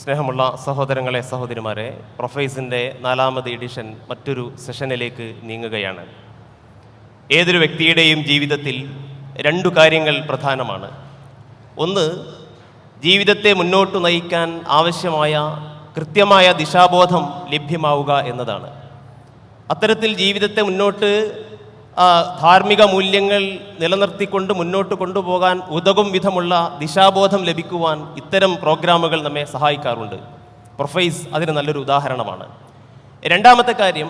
സ്നേഹമുള്ള സഹോദരങ്ങളെ, സഹോദരിമാരെ, പ്രൊഫൈസിൻ്റെ 4ാമത് എഡിഷൻ മറ്റൊരു സെഷനിലേക്ക് നീങ്ങുകയാണ്. ഏതൊരു വ്യക്തിയുടെയും ജീവിതത്തിൽ 2 കാര്യങ്ങൾ പ്രധാനമാണ്. ഒന്ന്, ജീവിതത്തെ മുന്നോട്ട് നയിക്കാൻ ആവശ്യമായ കൃത്യമായ ദിശാബോധം ലഭ്യമാവുക എന്നതാണ്. അത്തരത്തിൽ ജീവിതത്തെ മുന്നോട്ട് ധാർമ്മിക മൂല്യങ്ങൾ നിലനിർത്തിക്കൊണ്ട് മുന്നോട്ട് കൊണ്ടുപോകാൻ ഉതകും വിധമുള്ള ദിശാബോധം ലഭിക്കുവാൻ ഇത്തരം പ്രോഗ്രാമുകൾ നമ്മെ സഹായിക്കാറുണ്ട്. പ്രൊഫൈസ് അതിന് നല്ലൊരു ഉദാഹരണമാണ്. 2ാമത്തെ കാര്യം,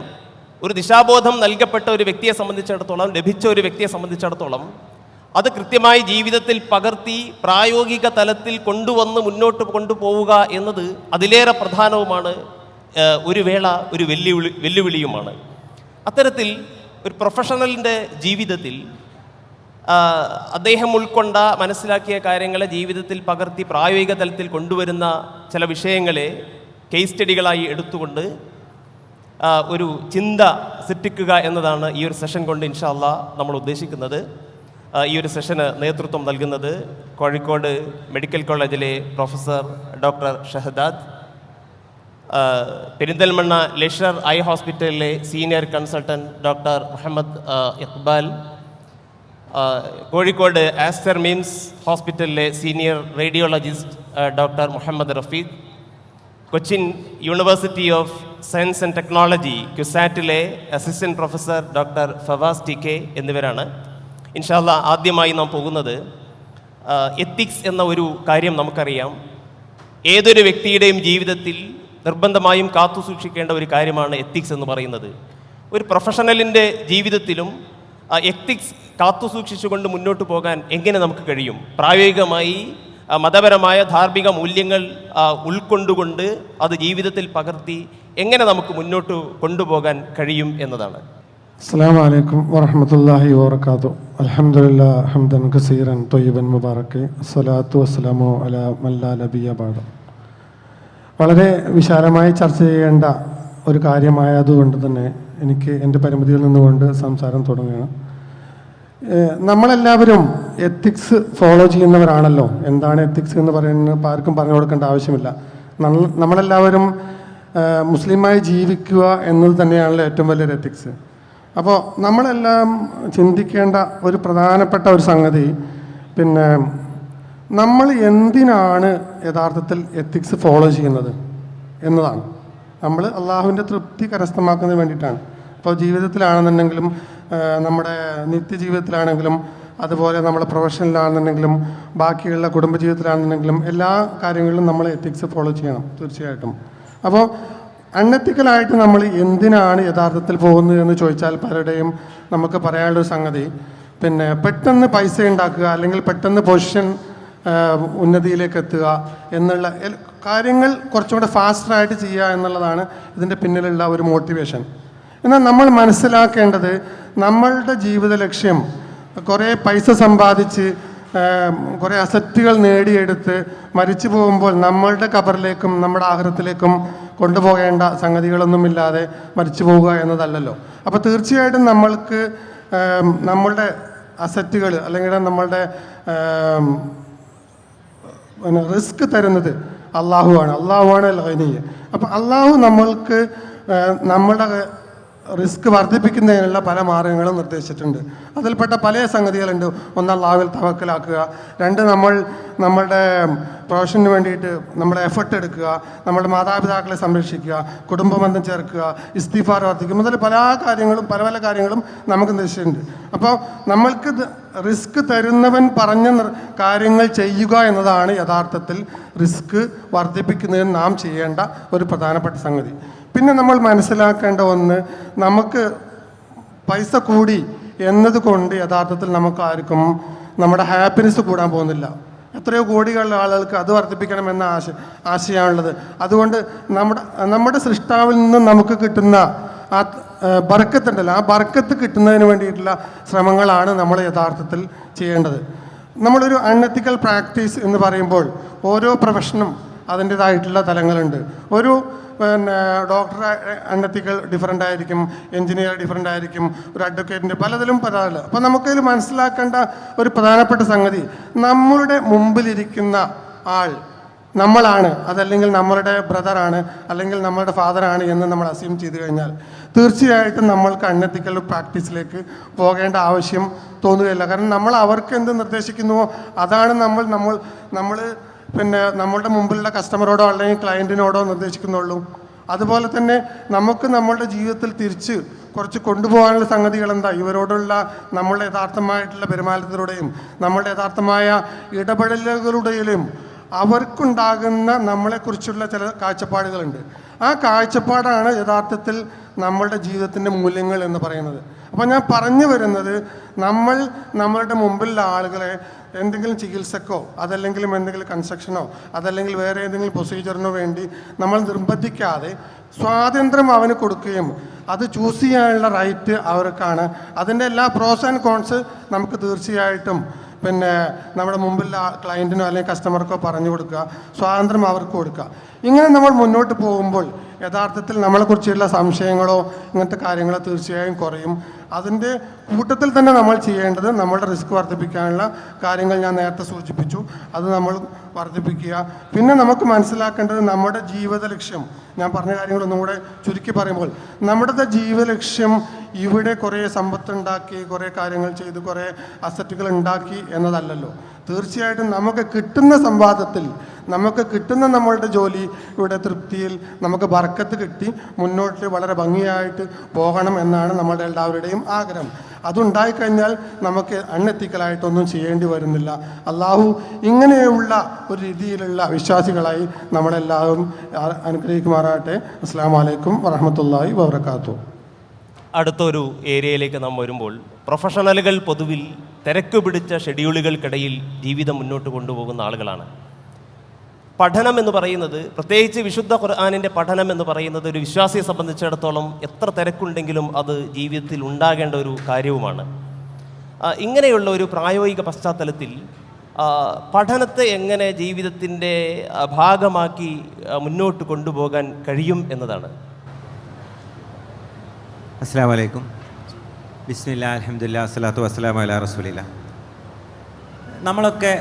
ഒരു ദിശാബോധം നൽകപ്പെട്ട ഒരു വ്യക്തിയെ സംബന്ധിച്ചിടത്തോളം, ലഭിച്ച ഒരു വ്യക്തിയെ സംബന്ധിച്ചിടത്തോളം അത് കൃത്യമായി ജീവിതത്തിൽ പകർത്തി പ്രായോഗിക തലത്തിൽ കൊണ്ടുവന്ന് മുന്നോട്ട് കൊണ്ടുപോവുക എന്നത് അതിലേറെ പ്രധാനവുമാണ്, ഒരു വേള ഒരു വെല്ലുവിളിയുമാണ്. അത്തരത്തിൽ ഒരു പ്രൊഫഷണലിൻ്റെ ജീവിതത്തിൽ അദ്ദേഹം ഉൾക്കൊണ്ട മനസ്സിലാക്കിയ കാര്യങ്ങളെ ജീവിതത്തിൽ പകർത്തി പ്രായോഗിക തലത്തിൽ കൊണ്ടുവരുന്ന ചില വിഷയങ്ങളെ കേസ് സ്റ്റഡികളായി എടുത്തുകൊണ്ട് ഒരു ചിന്ത സൃഷ്ടിക്കുക എന്നതാണ് ഈ ഒരു സെഷൻ കൊണ്ട് ഇൻഷാ അല്ലാഹ് നമ്മൾ ഉദ്ദേശിക്കുന്നത്. ഈ ഒരു സെഷന് നേതൃത്വം നൽകുന്നത് കോഴിക്കോട് മെഡിക്കൽ കോളേജിലെ professor doctor Shahadad, Perinthalmanna laser eye ഹോസ്പിറ്റലിലെ senior consultant doctor Muhammad Iqbal, Kozhikode Aster MIMS ഹോസ്പിറ്റലിലെ senior radiologist doctor Muhammad Rafeeq, Cochin University of Science and Technology ക്യുസാറ്റിലെ assistant professor doctor Fawaz T K എന്നിവരാണ്. ഇൻഷാ അല്ലാഹ് ആദ്യമായി നാം പോകുന്നത് എത്തിക്സ് എന്ന ഒരു കാര്യം നമുക്കറിയാം. ഏതൊരു വ്യക്തിയുടെയും ജീവിതത്തിൽ നിർബന്ധമായും കാത്തു സൂക്ഷിക്കേണ്ട ഒരു കാര്യമാണ് എത്തിക്സ് എന്ന് പറയുന്നത്. ഒരു പ്രൊഫഷണലിൻ്റെ ജീവിതത്തിലും എത്തിക്സ് കാത്തു സൂക്ഷിച്ചുകൊണ്ട് മുന്നോട്ട് പോകാൻ എങ്ങനെ നമുക്ക് കഴിയും? പ്രായോഗികമായി മതപരമായ ധാർമ്മിക മൂല്യങ്ങൾ ഉൾക്കൊണ്ടുകൊണ്ട് അത് ജീവിതത്തിൽ പകർത്തി എങ്ങനെ നമുക്ക് മുന്നോട്ട് കൊണ്ടുപോകാൻ കഴിയും എന്നതാണ്. അസ്സലാമു അലൈക്കും വറഹ്മത്തുള്ളാഹി വബറകാതുഹു. അൽഹംദുലില്ലാഹി ഹംദൻ കസീറൻ ത്വയ്യിബൻ മുബാറകൻ അസ്സലാത്തു വസ്സലാമു അലാ മൻ ലാ നബിയ്യ ബഅദ. വളരെ വിശാലമായി ചർച്ച ചെയ്യേണ്ട ഒരു കാര്യമായതുകൊണ്ട് തന്നെ എനിക്ക് എൻ്റെ പരിമിതിയിൽ നിന്നുകൊണ്ട് സംസാരം തുടങ്ങുകയാണ്. നമ്മളെല്ലാവരും എത്തിക്സ് ഫോളോ ചെയ്യുന്നവരാണല്ലോ. എന്താണ് എത്തിക്സ് എന്ന് പറയുന്നത് ആർക്കും പറഞ്ഞു കൊടുക്കേണ്ട ആവശ്യമില്ല. നമ്മളെല്ലാവരും മുസ്ലിമായി ജീവിക്കുക എന്നത് തന്നെയാണല്ലോ ഏറ്റവും വലിയൊരു എത്തിക്സ്. അപ്പോൾ നമ്മളെല്ലാം ചിന്തിക്കേണ്ട ഒരു പ്രധാനപ്പെട്ട ഒരു സംഗതി, പിന്നെ നമ്മൾ എന്തിനാണ് യഥാർത്ഥത്തിൽ എത്തിക്സ് ഫോളോ ചെയ്യുന്നത് എന്നതാണ്. നമ്മൾ അള്ളാഹുവിൻ്റെ തൃപ്തി കരസ്ഥമാക്കുന്നതിന് വേണ്ടിയിട്ടാണ്. അപ്പോൾ ജീവിതത്തിലാണെന്നുണ്ടെങ്കിലും, നമ്മുടെ നിത്യജീവിതത്തിലാണെങ്കിലും, അതുപോലെ നമ്മുടെ പ്രൊഫഷനിലാണെന്നുണ്ടെങ്കിലും, ബാക്കിയുള്ള കുടുംബജീവിതത്തിലാണെന്നുണ്ടെങ്കിലും എല്ലാ കാര്യങ്ങളിലും നമ്മൾ എത്തിക്സ് ഫോളോ ചെയ്യണം തീർച്ചയായിട്ടും. അപ്പോൾ അൺഎത്തിക്കലായിട്ട് നമ്മൾ എന്തിനാണ് യഥാർത്ഥത്തിൽ പോകുന്നത് എന്ന് ചോദിച്ചാൽ പലരുടെയും നമുക്ക് പറയാനുള്ളൊരു സംഗതി, പിന്നെ പെട്ടെന്ന് പൈസ ഉണ്ടാക്കുക, അല്ലെങ്കിൽ പെട്ടെന്ന് പൊസിഷൻ ഉന്നതിയിലേക്ക് എത്തുക എന്നുള്ള കാര്യങ്ങൾ കുറച്ചുകൂടെ ഫാസ്റ്ററായിട്ട് ചെയ്യുക എന്നുള്ളതാണ് ഇതിൻ്റെ പിന്നിലുള്ള ഒരു മോട്ടിവേഷൻ. എന്നാൽ നമ്മൾ മനസ്സിലാക്കേണ്ടത്, നമ്മളുടെ ജീവിത ലക്ഷ്യം കുറേ പൈസ സമ്പാദിച്ച് കുറേ അസറ്റുകൾ നേടിയെടുത്ത് മരിച്ചു പോകുമ്പോൾ നമ്മളുടെ ഖബറിലേക്കും നമ്മുടെ ആഖിറത്തിലേക്കും കൊണ്ടുപോകേണ്ട സംഗതികളൊന്നുമില്ലാതെ മരിച്ചു പോവുക എന്നതല്ലല്ലോ. അപ്പോൾ തീർച്ചയായിട്ടും നമ്മൾക്ക് നമ്മളുടെ അസറ്റുകൾ അല്ലെങ്കിൽ നമ്മളുടെ റിസ്ക് തരുന്നത് അള്ളാഹുവാണ്. അൽ-ഗനി. അപ്പോൾ അള്ളാഹു നമ്മൾക്ക് നമ്മുടെ റിസ്ക് വർദ്ധിപ്പിക്കുന്നതിനുള്ള പല മാർഗങ്ങളും നിർദ്ദേശിച്ചിട്ടുണ്ട്. അതിൽപ്പെട്ട പല സംഗതികളുണ്ട്. ഒന്ന്, അള്ളാഹുവിൽ തവക്കലാക്കുക. 2, നമ്മളുടെ പ്രൊഫഷന് വേണ്ടിയിട്ട് നമ്മുടെ എഫർട്ട് എടുക്കുക, നമ്മുടെ മാതാപിതാക്കളെ സംരക്ഷിക്കുക, കുടുംബബന്ധം ചേർക്കുക, ഇസ്തിഗ്ഫാർ വർദ്ധിക്കുക മുതൽ പല കാര്യങ്ങളും നമുക്ക് നിർദ്ദേശിച്ചിട്ടുണ്ട്. അപ്പോൾ നമ്മൾക്ക് റിസ്ക് തരുന്നവൻ പറഞ്ഞ കാര്യങ്ങൾ ചെയ്യുക എന്നതാണ് യഥാർത്ഥത്തിൽ റിസ്ക് വർദ്ധിപ്പിക്കുന്നതിന് നാം ചെയ്യേണ്ട ഒരു പ്രധാനപ്പെട്ട സംഗതി. പിന്നെ നമ്മൾ മനസ്സിലാക്കേണ്ട ഒന്ന്, നമുക്ക് പൈസ കൂടി എന്നതുകൊണ്ട് യഥാർത്ഥത്തിൽ നമുക്ക് ആർക്കും നമ്മുടെ ഹാപ്പിനെസ് കൂടാൻ പോകുന്നില്ല. എത്രയോ കോടികളുടെ ആളുകൾക്ക് അത് വർദ്ധിപ്പിക്കണമെന്ന ആശയമാണുള്ളത്. അതുകൊണ്ട് നമ്മുടെ സൃഷ്ടാവിൽ നിന്നും നമുക്ക് കിട്ടുന്ന ആ ബർക്കത്തുണ്ടല്ലോ, ആ ബർക്കത്ത് കിട്ടുന്നതിന് വേണ്ടിയിട്ടുള്ള ശ്രമങ്ങളാണ് നമ്മൾ യഥാർത്ഥത്തിൽ ചെയ്യേണ്ടത്. നമ്മളൊരു അൺഎത്തിക്കൽ പ്രാക്ടീസ് എന്ന് പറയുമ്പോൾ ഓരോ പ്രൊഫഷനും അതിൻ്റേതായിട്ടുള്ള തലങ്ങളുണ്ട്. ഒരു ഡോക്ടർ അൺഎത്തിക്കൽ ഡിഫറൻ്റ് ആയിരിക്കും, എഞ്ചിനീയർ ഡിഫറൻ്റ് ആയിരിക്കും, ഒരു അഡ്വക്കേറ്റിൻ്റെ പലതിലും പലതല്ല. അപ്പോൾ നമുക്കതിൽ മനസ്സിലാക്കേണ്ട ഒരു പ്രധാനപ്പെട്ട സംഗതി, നമ്മളുടെ മുമ്പിലിരിക്കുന്ന ആൾ നമ്മളാണ്, അതല്ലെങ്കിൽ നമ്മളുടെ ബ്രദറാണ്, അല്ലെങ്കിൽ നമ്മളുടെ ഫാദറാണ് എന്ന് നമ്മൾ അസ്യൂം ചെയ്തു കഴിഞ്ഞാൽ തീർച്ചയായിട്ടും നമ്മൾക്ക് അൺഎത്തിക്കൽ പ്രാക്ടീസിലേക്ക് പോകേണ്ട ആവശ്യം തോന്നുകയില്ല. കാരണം നമ്മൾ അവർക്ക് എന്ത് നിർദ്ദേശിക്കുന്നുവോ അതാണ് നമ്മൾ പിന്നെ നമ്മളുടെ മുമ്പിലുള്ള കസ്റ്റമറോടോ അല്ലെങ്കിൽ ക്ലയൻറ്റിനോടോ നിർദ്ദേശിക്കുന്നുള്ളൂ. അതുപോലെ തന്നെ നമുക്ക് നമ്മളുടെ ജീവിതത്തിൽ തിരിച്ച് കുറച്ച് കൊണ്ടുപോകാനുള്ള സംഗതികൾ എന്താ? ഇവരോടുള്ള നമ്മളുടെ യഥാർത്ഥമായിട്ടുള്ള പെരുമാറ്റത്തിലൂടെയും നമ്മളുടെ യഥാർത്ഥമായ ഇടപെടലുകളുടെയും അവർക്കുണ്ടാകുന്ന നമ്മളെക്കുറിച്ചുള്ള ചില കാഴ്ചപ്പാടുകളുണ്ട്. ആ കാഴ്ചപ്പാടാണ് യഥാർത്ഥത്തിൽ നമ്മളുടെ ജീവിതത്തിൻ്റെ മൂല്യങ്ങൾ എന്ന് പറയുന്നത്. അപ്പോൾ ഞാൻ പറഞ്ഞു വരുന്നത്, നമ്മളുടെ മുമ്പിലുള്ള ആളുകളെ എന്തെങ്കിലും ചികിത്സക്കോ അതല്ലെങ്കിലും എന്തെങ്കിലും കൺസ്ട്രക്ഷനോ അതല്ലെങ്കിൽ വേറെ ഏതെങ്കിലും പ്രൊസീജിയറിനോ വേണ്ടി നമ്മൾ നിർബന്ധിക്കാതെ സ്വാതന്ത്ര്യം അവന് കൊടുക്കുകയും അത് ചൂസ് ചെയ്യാനുള്ള റൈറ്റ് അവർക്കാണ്. അതിൻ്റെ എല്ലാ പ്രോസ് ആൻഡ് കോൺസ് നമുക്ക് തീർച്ചയായിട്ടും പിന്നെ നമ്മുടെ മുമ്പിലുള്ള ക്ലയൻറ്റിനോ അല്ലെങ്കിൽ കസ്റ്റമർക്കോ പറഞ്ഞു കൊടുക്കുക, സ്വാതന്ത്ര്യം അവർക്ക് കൊടുക്കുക. ഇങ്ങനെ നമ്മൾ മുന്നോട്ട് പോകുമ്പോൾ യഥാർത്ഥത്തിൽ നമ്മളെക്കുറിച്ചുള്ള സംശയങ്ങളോ ഇങ്ങനത്തെ കാര്യങ്ങളോ തീർച്ചയായും കുറയും. അതിൻ്റെ കൂട്ടത്തിൽ തന്നെ നമ്മൾ ചെയ്യേണ്ടത് നമ്മളുടെ റിസ്ക് വർദ്ധിപ്പിക്കാനുള്ള കാര്യങ്ങൾ ഞാൻ നേരത്തെ സൂചിപ്പിച്ചു, അത് നമ്മൾ വർദ്ധിപ്പിക്കുക. പിന്നെ നമുക്ക് മനസ്സിലാക്കേണ്ടത് നമ്മുടെ ജീവിത ലക്ഷ്യം, ഞാൻ പറഞ്ഞ കാര്യങ്ങളൊന്നും കൂടെ ചുരുക്കി പറയുമ്പോൾ, നമ്മുടെ ജീവിത ലക്ഷ്യം ഇവിടെ കുറേ സമ്പത്തുണ്ടാക്കി കുറേ കാര്യങ്ങൾ ചെയ്ത് കുറേ അസറ്റുകൾ ഉണ്ടാക്കി എന്നതല്ലല്ലോ. തീർച്ചയായിട്ടും നമുക്ക് കിട്ടുന്ന സമ്പാദത്തിൽ, നമുക്ക് കിട്ടുന്ന നമ്മളുടെ ജോലി ഇവിടെ തൃപ്തിയിൽ നമുക്ക് ബർക്കത്ത് കിട്ടി മുന്നോട്ട് വളരെ ഭംഗിയായിട്ട് പോകണം എന്നാണ് നമ്മളുടെ എല്ലാവരുടെയും ആഗ്രഹം. അതുണ്ടായിക്കഴിഞ്ഞാൽ നമുക്ക് അൺഎത്തിക്കലായിട്ടൊന്നും ചെയ്യേണ്ടി വരുന്നില്ല. അള്ളാഹു ഇങ്ങനെയുള്ള ഒരു രീതിയിലുള്ള വിശ്വാസികളായി നമ്മളെല്ലാവരും അനുഗ്രഹിക്കുമാറാകട്ടെ. അസ്സലാമു അലൈക്കും വറഹ്മത്തുള്ളാഹി വബറകാതുഹു. അടുത്തൊരു ഏരിയയിലേക്ക് നാം വരുമ്പോൾ, പ്രൊഫഷണലുകൾ പൊതുവിൽ തിരക്ക് പിടിച്ച ഷെഡ്യൂളുകൾക്കിടയിൽ ജീവിതം മുന്നോട്ട് കൊണ്ടുപോകുന്ന ആളുകളാണ്. പഠനം എന്ന് പറയുന്നത്, പ്രത്യേകിച്ച് വിശുദ്ധ ഖുർആനിൻ്റെ പഠനം എന്ന് പറയുന്നത് ഒരു വിശ്വാസിയെ സംബന്ധിച്ചിടത്തോളം എത്ര തിരക്കുണ്ടെങ്കിലും അത് ജീവിതത്തിൽ ഉണ്ടാകേണ്ട ഒരു കാര്യവുമാണ്. ഇങ്ങനെയുള്ള ഒരു പ്രായോഗിക പശ്ചാത്തലത്തിൽ പഠനത്തെ എങ്ങനെ ജീവിതത്തിൻ്റെ ഭാഗമാക്കി മുന്നോട്ട് കൊണ്ടുപോകാൻ കഴിയും എന്നതാണ്. അസ്സലാമു അലൈക്കും. ബിസ്മില്ലാ അൽഹംദുലില്ലാ അസ്സലാത്തു വസ്സലാമു അലാ റസൂലില്ലാ. നമ്മളൊക്കെ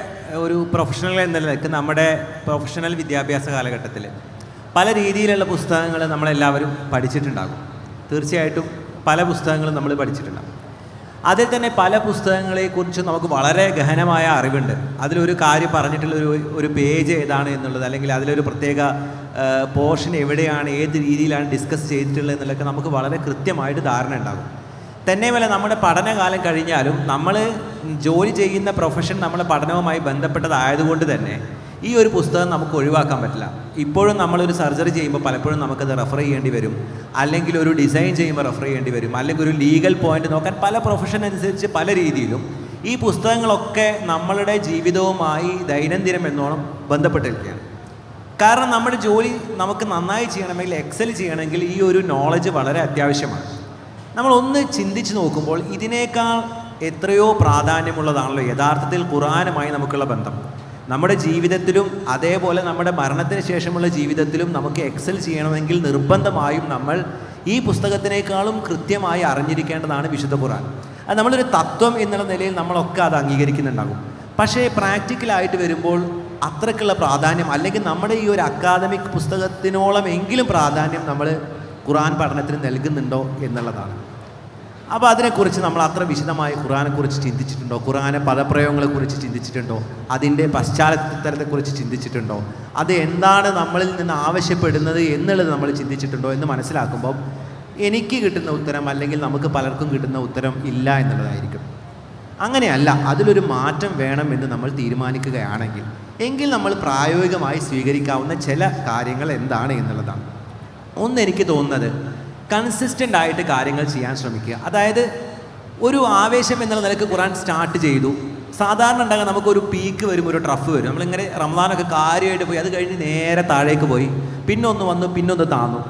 ഒരു പ്രൊഫഷണൽ എന്ന നിലയ്ക്ക് നമ്മുടെ പ്രൊഫഷണൽ വിദ്യാഭ്യാസ കാലഘട്ടത്തിൽ പല രീതിയിലുള്ള പുസ്തകങ്ങൾ നമ്മളെല്ലാവരും പഠിച്ചിട്ടുണ്ടാകും. തീർച്ചയായിട്ടും പല പുസ്തകങ്ങളും നമ്മൾ പഠിച്ചിട്ടുണ്ടാകും. അതിൽ തന്നെ പല പുസ്തകങ്ങളെക്കുറിച്ച് നമുക്ക് വളരെ ഗഹനമായ അറിവുണ്ട്. അതിലൊരു കാര്യം പറഞ്ഞിട്ടുള്ള ഒരു പേജ് ഏതാണ് എന്നുള്ളത്, അല്ലെങ്കിൽ അതിലൊരു പ്രത്യേക പോർഷൻ എവിടെയാണ്, ഏത് രീതിയിലാണ് ഡിസ്കസ് ചെയ്തിട്ടുള്ളത് എന്നുള്ളതൊക്കെ നമുക്ക് വളരെ കൃത്യമായിട്ട് ധാരണ ഉണ്ടാകും. തന്നെയുമല്ല, നമ്മുടെ പഠനകാലം കഴിഞ്ഞാലും നമ്മൾ ജോലി ചെയ്യുന്ന പ്രൊഫഷൻ നമ്മുടെ പഠനവുമായി ബന്ധപ്പെട്ടതായതുകൊണ്ട് തന്നെ ഈ ഒരു പുസ്തകം നമുക്ക് ഒഴിവാക്കാൻ പറ്റില്ല. ഇപ്പോഴും നമ്മളൊരു സർജറി ചെയ്യുമ്പോൾ പലപ്പോഴും നമുക്കത് റെഫർ ചെയ്യേണ്ടി വരും, അല്ലെങ്കിൽ ഒരു ഡിസൈൻ ചെയ്യുമ്പോൾ റെഫർ ചെയ്യേണ്ടി വരും, അല്ലെങ്കിൽ ഒരു ലീഗൽ പോയിന്റ് നോക്കാൻ പല പ്രൊഫഷൻ അനുസരിച്ച് പല രീതിയിലും ഈ പുസ്തകങ്ങളൊക്കെ നമ്മളുടെ ജീവിതവുമായി ദൈനംദിനം എന്നോണം ബന്ധപ്പെട്ടിരിക്കുകയാണ്. കാരണം നമ്മുടെ ജോലി നമുക്ക് നന്നായി ചെയ്യണമെങ്കിൽ, എക്സൽ ചെയ്യണമെങ്കിൽ ഈ ഒരു നോളജ് വളരെ അത്യാവശ്യമാണ്. നമ്മളൊന്ന് ചിന്തിച്ച് നോക്കുമ്പോൾ ഇതിനേക്കാൾ എത്രയോ പ്രാധാന്യമുള്ളതാണല്ലോ യഥാർത്ഥത്തിൽ ഖുർആനുമായി നമുക്കുള്ള ബന്ധം. നമ്മുടെ ജീവിതത്തിലും അതേപോലെ നമ്മുടെ മരണത്തിന് ശേഷമുള്ള ജീവിതത്തിലും നമുക്ക് എക്സൽ ചെയ്യണമെങ്കിൽ നിർബന്ധമായും നമ്മൾ ഈ പുസ്തകത്തിനേക്കാളും കൃത്യമായി അറിഞ്ഞിരിക്കേണ്ടതാണ് വിശുദ്ധ ഖുർആൻ. അത് നമ്മളൊരു തത്വം എന്നുള്ള നിലയിൽ നമ്മളൊക്കെ അത് അംഗീകരിക്കുന്നുണ്ടാകും. പക്ഷേ പ്രാക്ടിക്കലായിട്ട് വരുമ്പോൾ അത്രയ്ക്കുള്ള പ്രാധാന്യം, അല്ലെങ്കിൽ നമ്മുടെ ഈ ഒരു അക്കാദമിക് പുസ്തകത്തിനോളം എങ്കിലും പ്രാധാന്യം നമ്മൾ ഖുർആൻ പഠനത്തിന് നൽകുന്നുണ്ടോ എന്നുള്ളതാണ്. അപ്പോൾ അതിനെക്കുറിച്ച് നമ്മൾ അത്ര വിശദമായി ഖുർആനെക്കുറിച്ച് ചിന്തിച്ചിട്ടുണ്ടോ? ഖുർആനെ പദപ്രയോഗങ്ങളെക്കുറിച്ച് ചിന്തിച്ചിട്ടുണ്ടോ? അതിൻ്റെ പശ്ചാത്തലത്തെക്കുറിച്ച് ചിന്തിച്ചിട്ടുണ്ടോ? അത് എന്താണ് നമ്മളിൽ നിന്ന് ആവശ്യപ്പെടുന്നത് എന്നുള്ളത് നമ്മൾ ചിന്തിച്ചിട്ടുണ്ടോ എന്ന് മനസ്സിലാക്കുമ്പോൾ എനിക്ക് കിട്ടുന്ന ഉത്തരം, അല്ലെങ്കിൽ നമുക്ക് പലർക്കും കിട്ടുന്ന ഉത്തരം ഇല്ല എന്നുള്ളതായിരിക്കും. അങ്ങനെയല്ല, അതിലൊരു മാറ്റം വേണമെന്ന് നമ്മൾ തീരുമാനിക്കുകയാണെങ്കിൽ എങ്കിൽ നമ്മൾ പ്രായോഗികമായി സ്വീകരിക്കാവുന്ന ചില കാര്യങ്ങൾ എന്താണ് എന്നുള്ളതാണ്. ഒന്ന്, എനിക്ക് തോന്നുന്നത് കൺസിസ്റ്റൻ്റ് ആയിട്ട് കാര്യങ്ങൾ ചെയ്യാൻ ശ്രമിക്കുക. അതായത് ഒരു ആവേശം എന്നുള്ള നിലക്ക് ഖുർആൻ സ്റ്റാർട്ട് ചെയ്തു. സാധാരണ ഉണ്ടാകാൻ നമുക്കൊരു പീക്ക് വരും, ഒരു ട്രഫ് വരും. നമ്മളിങ്ങനെ റമദാനൊക്കെ കാര്യമായിട്ട് പോയി, അത് കഴിഞ്ഞ് നേരെ താഴേക്ക് പോയി, പിന്നൊന്ന് വന്നു, പിന്നൊന്ന് താന്നു.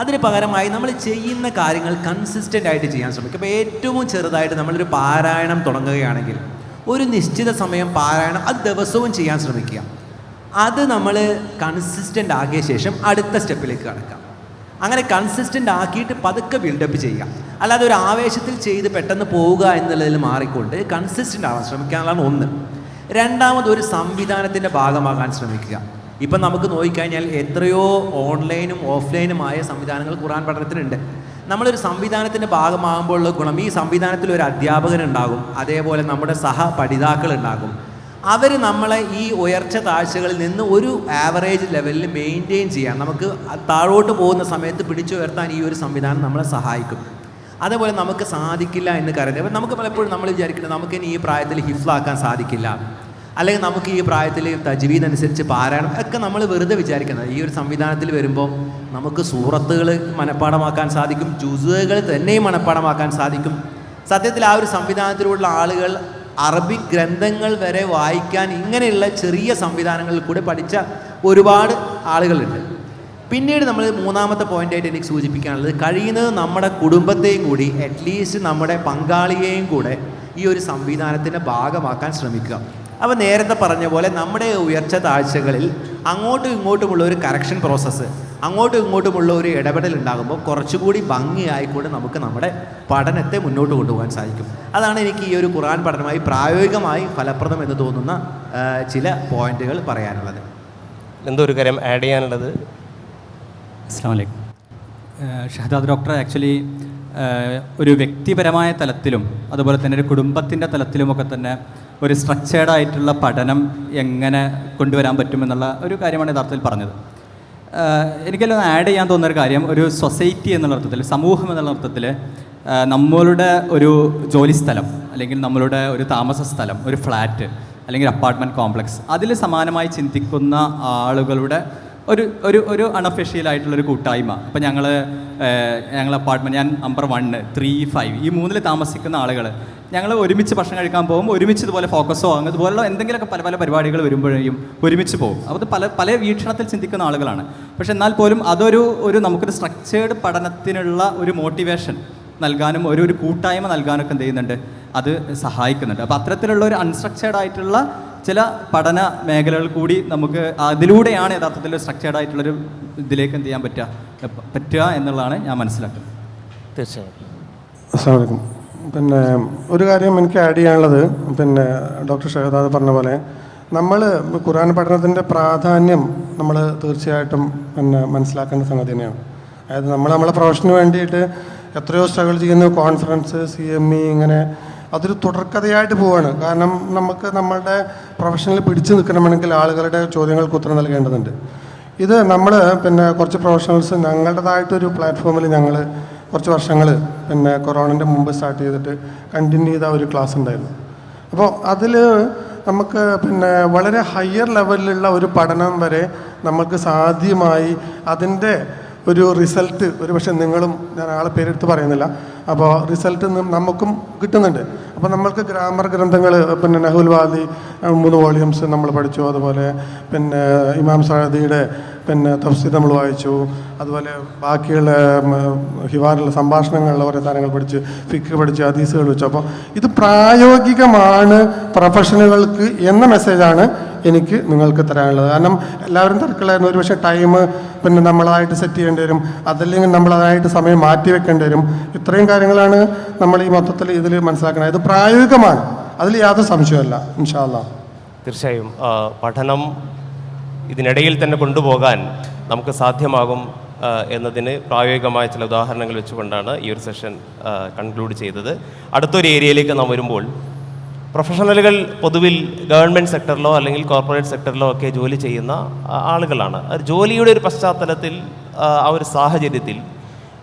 അതിന് പകരമായി നമ്മൾ ചെയ്യുന്ന കാര്യങ്ങൾ കൺസിസ്റ്റൻ്റ് ആയിട്ട് ചെയ്യാൻ ശ്രമിക്കുക. അപ്പോൾ ഏറ്റവും ചെറുതായിട്ട് നമ്മളൊരു പാരായണം തുടങ്ങുകയാണെങ്കിൽ ഒരു നിശ്ചിത സമയം പാരായണം അത് ദിവസവും ചെയ്യാൻ ശ്രമിക്കുക. അത് നമ്മൾ കൺസിസ്റ്റൻ്റ് ആക്കിയ ശേഷം അടുത്ത സ്റ്റെപ്പിലേക്ക് കടക്കാം. അങ്ങനെ കൺസിസ്റ്റൻ്റ് ആക്കിയിട്ട് പതുക്കെ ബിൽഡപ്പ് ചെയ്യുക. അല്ലാതെ ഒരു ആവേശത്തിൽ ചെയ്ത് പെട്ടെന്ന് പോവുക എന്നുള്ളതിൽ മാറിക്കൊണ്ട് കൺസിസ്റ്റൻ്റ് ആവാൻ ശ്രമിക്കുക എന്നുള്ളതാണ് ഒന്ന്. രണ്ടാമത്, ഒരു സംവിധാനത്തിൻ്റെ ഭാഗമാകാൻ ശ്രമിക്കുക. ഇപ്പം നമുക്ക് നോക്കിക്കഴിഞ്ഞാൽ എത്രയോ ഓൺലൈനും ഓഫ്ലൈനുമായ സംവിധാനങ്ങൾ ഖുർആൻ പഠനത്തിനുണ്ട്. നമ്മളൊരു സംവിധാനത്തിൻ്റെ ഭാഗമാകുമ്പോഴുള്ള ഗുണം, ഈ സംവിധാനത്തിൽ ഒരു അധ്യാപകനുണ്ടാകും, അതേപോലെ നമ്മുടെ സഹപഠിതാക്കളുണ്ടാകും. അവർ നമ്മളെ ഈ ഉയർച്ച താഴ്ചകളിൽ നിന്ന് ഒരു ആവറേജ് ലെവലിൽ മെയിൻറ്റെയിൻ ചെയ്യാൻ, നമുക്ക് താഴോട്ട് പോകുന്ന സമയത്ത് പിടിച്ചുയർത്താൻ ഈ ഒരു സംവിധാനം നമ്മളെ സഹായിക്കും. അതേപോലെ നമുക്ക് സാധിക്കില്ല എന്ന് കരുതുക. അപ്പം നമുക്ക് പലപ്പോഴും നമ്മൾ വിചാരിക്കുന്നത് നമുക്കിനി ഈ പ്രായത്തിൽ ഹിഫ്ലാക്കാൻ സാധിക്കില്ല, അല്ലെങ്കിൽ നമുക്ക് ഈ പ്രായത്തിൽ തജ്വീദ് അനുസരിച്ച് പാരായണം ഒക്കെ നമ്മൾ വെറുതെ വിചാരിക്കുന്നത്. ഈ ഒരു സംവിധാനത്തിൽ വരുമ്പോൾ നമുക്ക് സൂറത്തുകൾ മനഃപ്പാടമാക്കാൻ സാധിക്കും, ജുസുകൾ തന്നെയും മനഃപ്പാടമാക്കാൻ സാധിക്കും. സത്യത്തിൽ ആ ഒരു സംവിധാനത്തിലുള്ള ആളുകൾ അറബിക് ഗ്രന്ഥങ്ങൾ വരെ വായിക്കാൻ ഇങ്ങനെയുള്ള ചെറിയ സംവിധാനങ്ങളിൽ കൂടെ പഠിച്ച ഒരുപാട് ആളുകളുണ്ട്. പിന്നീട് നമ്മൾ മൂന്നാമത്തെ പോയിൻ്റായിട്ട് എനിക്ക് സൂചിപ്പിക്കാനുള്ളത്, കഴിയുന്നത് നമ്മുടെ കുടുംബത്തെയും കൂടി, അറ്റ്ലീസ്റ്റ് നമ്മുടെ പങ്കാളിയെയും കൂടെ ഈ ഒരു സംവിധാനത്തിൻ്റെ ഭാഗമാക്കാൻ ശ്രമിക്കുക. അപ്പോൾ നേരത്തെ പറഞ്ഞ പോലെ നമ്മുടെ ഉയർച്ച താഴ്ചകളിൽ അങ്ങോട്ടും ഇങ്ങോട്ടുമുള്ള ഒരു കറക്ഷൻ പ്രോസസ്സ്, അങ്ങോട്ടും ഇങ്ങോട്ടുമുള്ള ഒരു ഇടപെടൽ ഉണ്ടാകുമ്പോൾ കുറച്ചുകൂടി ഭംഗിയായിക്കൂടെ നമുക്ക് നമ്മുടെ പഠനത്തെ മുന്നോട്ട് കൊണ്ടുപോകാൻ സാധിക്കും. അതാണ് എനിക്ക് ഈ ഒരു ഖുർആൻ പഠനമായി പ്രായോഗികമായി ഫലപ്രദം എന്ന് തോന്നുന്ന ചില പോയിന്റുകൾ പറയാനുള്ളത്. എന്തോ ഒരു കാര്യം ആഡ് ചെയ്യാനുള്ളത്? അസ്സലാമു അലൈക്കും. ഷഹദാദ് ഡോക്ടർ ആക്ച്വലി ഒരു വ്യക്തിപരമായ തലത്തിലും അതുപോലെ തന്നെ ഒരു കുടുംബത്തിൻ്റെ തലത്തിലുമൊക്കെ തന്നെ ഒരു സ്ട്രക്ചേർഡ് ആയിട്ടുള്ള പഠനം എങ്ങനെ കൊണ്ടുവരാൻ പറ്റുമെന്നുള്ള ഒരു കാര്യമാണ് യഥാർത്ഥത്തിൽ പറഞ്ഞത്. എനിക്കെല്ലാം ആഡ് ചെയ്യാൻ തോന്നുന്നൊരു കാര്യം, ഒരു സൊസൈറ്റി എന്നുള്ള അർത്ഥത്തിൽ, സമൂഹം എന്നുള്ള അർത്ഥത്തിൽ നമ്മളുടെ ഒരു ജോലി സ്ഥലം, അല്ലെങ്കിൽ നമ്മളുടെ ഒരു താമസ സ്ഥലം, ഒരു ഫ്ലാറ്റ് അല്ലെങ്കിൽ അപ്പാർട്ട്മെൻറ്റ് കോംപ്ലക്സ്, അതിൽ സമാനമായി ചിന്തിക്കുന്ന ആളുകളുടെ ഒരു ഒരു ഒരു അൺഒഫീഷ്യലായിട്ടുള്ളൊരു കൂട്ടായ്മ. ഇപ്പോൾ ഞങ്ങൾ അപ്പാർട്ട്മെൻറ്റ്, ഞാൻ നമ്പർ 1, 3, 5 ഈ 3 താമസിക്കുന്ന ആളുകൾ ഞങ്ങൾ ഒരുമിച്ച് ഭക്ഷണം കഴിക്കാൻ പോകും, ഒരുമിച്ച് ഇതുപോലെ ഫോക്കസോ അതുപോലുള്ള എന്തെങ്കിലുമൊക്കെ പല പല പരിപാടികൾ വരുമ്പോഴേയും ഒരുമിച്ച് പോകും. അത് പല വീക്ഷണത്തിൽ ചിന്തിക്കുന്ന ആളുകളാണ്. പക്ഷെ എന്നാൽ പോലും അതൊരു നമുക്കൊരു സ്ട്രക്ചേർഡ് പഠനത്തിനുള്ള ഒരു മോട്ടിവേഷൻ നൽകാനും ഒരു കൂട്ടായ്മ നൽകാനൊക്കെ എന്ത് ചെയ്യുന്നുണ്ട്, അത് സഹായിക്കുന്നുണ്ട്. അപ്പോൾ അത്തരത്തിലുള്ള ഒരു അൺസ്ട്രക്ചേർഡ് ആയിട്ടുള്ള ചില പഠന മേഖലകൾ കൂടി നമുക്ക് അതിലൂടെയാണ് യഥാർത്ഥത്തിൽ സ്ട്രക്ചേർഡ് ആയിട്ടുള്ളൊരു ഇതിലേക്ക് എന്ത് ചെയ്യാൻ പറ്റുക എന്നുള്ളതാണ് ഞാൻ മനസ്സിലാക്കുന്നത്. തീർച്ചയായും. അസ്സലാമു അലൈക്കും. പിന്നെ ഒരു കാര്യം എനിക്ക് ആഡ് ചെയ്യാനുള്ളത്, പിന്നെ ഡോക്ടർ ഷഹദാദ് പറഞ്ഞ പോലെ നമ്മൾ ഖുർആൻ പഠനത്തിൻ്റെ പ്രാധാന്യം നമ്മൾ തീർച്ചയായിട്ടും പിന്നെ മനസ്സിലാക്കേണ്ട സംഗതി തന്നെയാണ്. അതായത് നമ്മളെ പ്രൊഫഷന് വേണ്ടിയിട്ട് എത്രയോ സ്ട്രഗിൾ ചെയ്യുന്ന കോൺഫറൻസ്, CME, ഇങ്ങനെ അതൊരു തുടർക്കഥയായിട്ട് പോവാണ്. കാരണം നമുക്ക് നമ്മളുടെ പ്രൊഫഷനിൽ പിടിച്ചു നിൽക്കണമെങ്കിൽ ആളുകളുടെ ചോദ്യങ്ങൾക്ക് ഉത്തരം നൽകേണ്ടതുണ്ട്. ഇത് നമ്മൾ പിന്നെ കുറച്ച് പ്രൊഫഷണൽസ് ഞങ്ങളുടേതായിട്ടൊരു പ്ലാറ്റ്ഫോമിൽ ഞങ്ങൾ കുറച്ച് വർഷങ്ങൾ പിന്നെ കൊറോണൻ്റെ മുമ്പ് സ്റ്റാർട്ട് ചെയ്തിട്ട് കണ്ടിന്യൂ ചെയ്ത ഒരു ക്ലാസ് ഉണ്ടായിരുന്നു. അപ്പോൾ അതിൽ നമുക്ക് പിന്നെ വളരെ ഹയർ ലെവലിലുള്ള ഒരു പഠനം വരെ നമുക്ക് സാധ്യമായി. അതിൻ്റെ ഒരു റിസൾട്ട് ഒരു പക്ഷേ നിങ്ങളും, ഞാൻ ആളെ പേരെടുത്ത് പറയുന്നില്ല, അപ്പോൾ റിസൾട്ട് നമുക്കും കിട്ടുന്നുണ്ട്. അപ്പോൾ നമ്മൾക്ക് ഗ്രാമർ ഗ്രന്ഥങ്ങൾ, പിന്നെ നഹുൽ വാദി 3 വോളിയൂംസ് നമ്മൾ പഠിച്ചു, അതുപോലെ പിന്നെ ഇമാം സഅദിയുടെ പിന്നെ തഫ്സീർ നമ്മൾ വായിച്ചു, അതുപോലെ ബാക്കിയുള്ള ഹിവാറിലുള്ള സംഭാഷണങ്ങളിലെ ഓരോ സാധനങ്ങൾ പഠിച്ച്, ഫിഖ് പഠിച്ച്, ഹദീസുകൾ വെച്ചു. അപ്പോൾ ഇത് പ്രായോഗികമാണ് പ്രൊഫഷണലുകൾക്ക് എന്ന മെസ്സേജാണ് എനിക്ക് നിങ്ങൾക്ക് തരാനുള്ളത്. കാരണം എല്ലാവരും തിരക്കുള്ളായിരുന്നു, ഒരു പക്ഷേ ടൈം പിന്നെ നമ്മളായിട്ട് സെറ്റ് ചെയ്യേണ്ടി വരും, അതല്ലെങ്കിൽ നമ്മളതായിട്ട് സമയം മാറ്റി വെക്കേണ്ടി വരും. ഇത്രയും കാര്യങ്ങളാണ് നമ്മൾ ഈ മൊത്തത്തിൽ ഇതിൽ മനസ്സിലാക്കുന്നത്. ഇത് പ്രായോഗികമാണ്, അതിൽ യാതൊരു സംശയമല്ല. ഇൻഷാ അല്ലാഹ് തീർച്ചയായും പഠനം ഇതിനിടയിൽ തന്നെ കൊണ്ടുപോകാൻ നമുക്ക് സാധ്യമാകും എന്നതിന് പ്രായോഗികമായ ചില ഉദാഹരണങ്ങൾ വെച്ചുകൊണ്ടാണ് ഈ ഒരു സെഷൻ കൺക്ലൂഡ് ചെയ്തത്. അടുത്തൊരു ഏരിയയിലേക്ക് നാം വരുമ്പോൾ, പ്രൊഫഷണലുകൾ പൊതുവിൽ ഗവൺമെൻറ് സെക്ടറിലോ അല്ലെങ്കിൽ കോർപ്പറേറ്റ് സെക്ടറിലോ ഒക്കെ ജോലി ചെയ്യുന്ന ആളുകളാണ്. ജോലിയുടെ ഒരു പശ്ചാത്തലത്തിൽ, ആ ഒരു സാഹചര്യത്തിൽ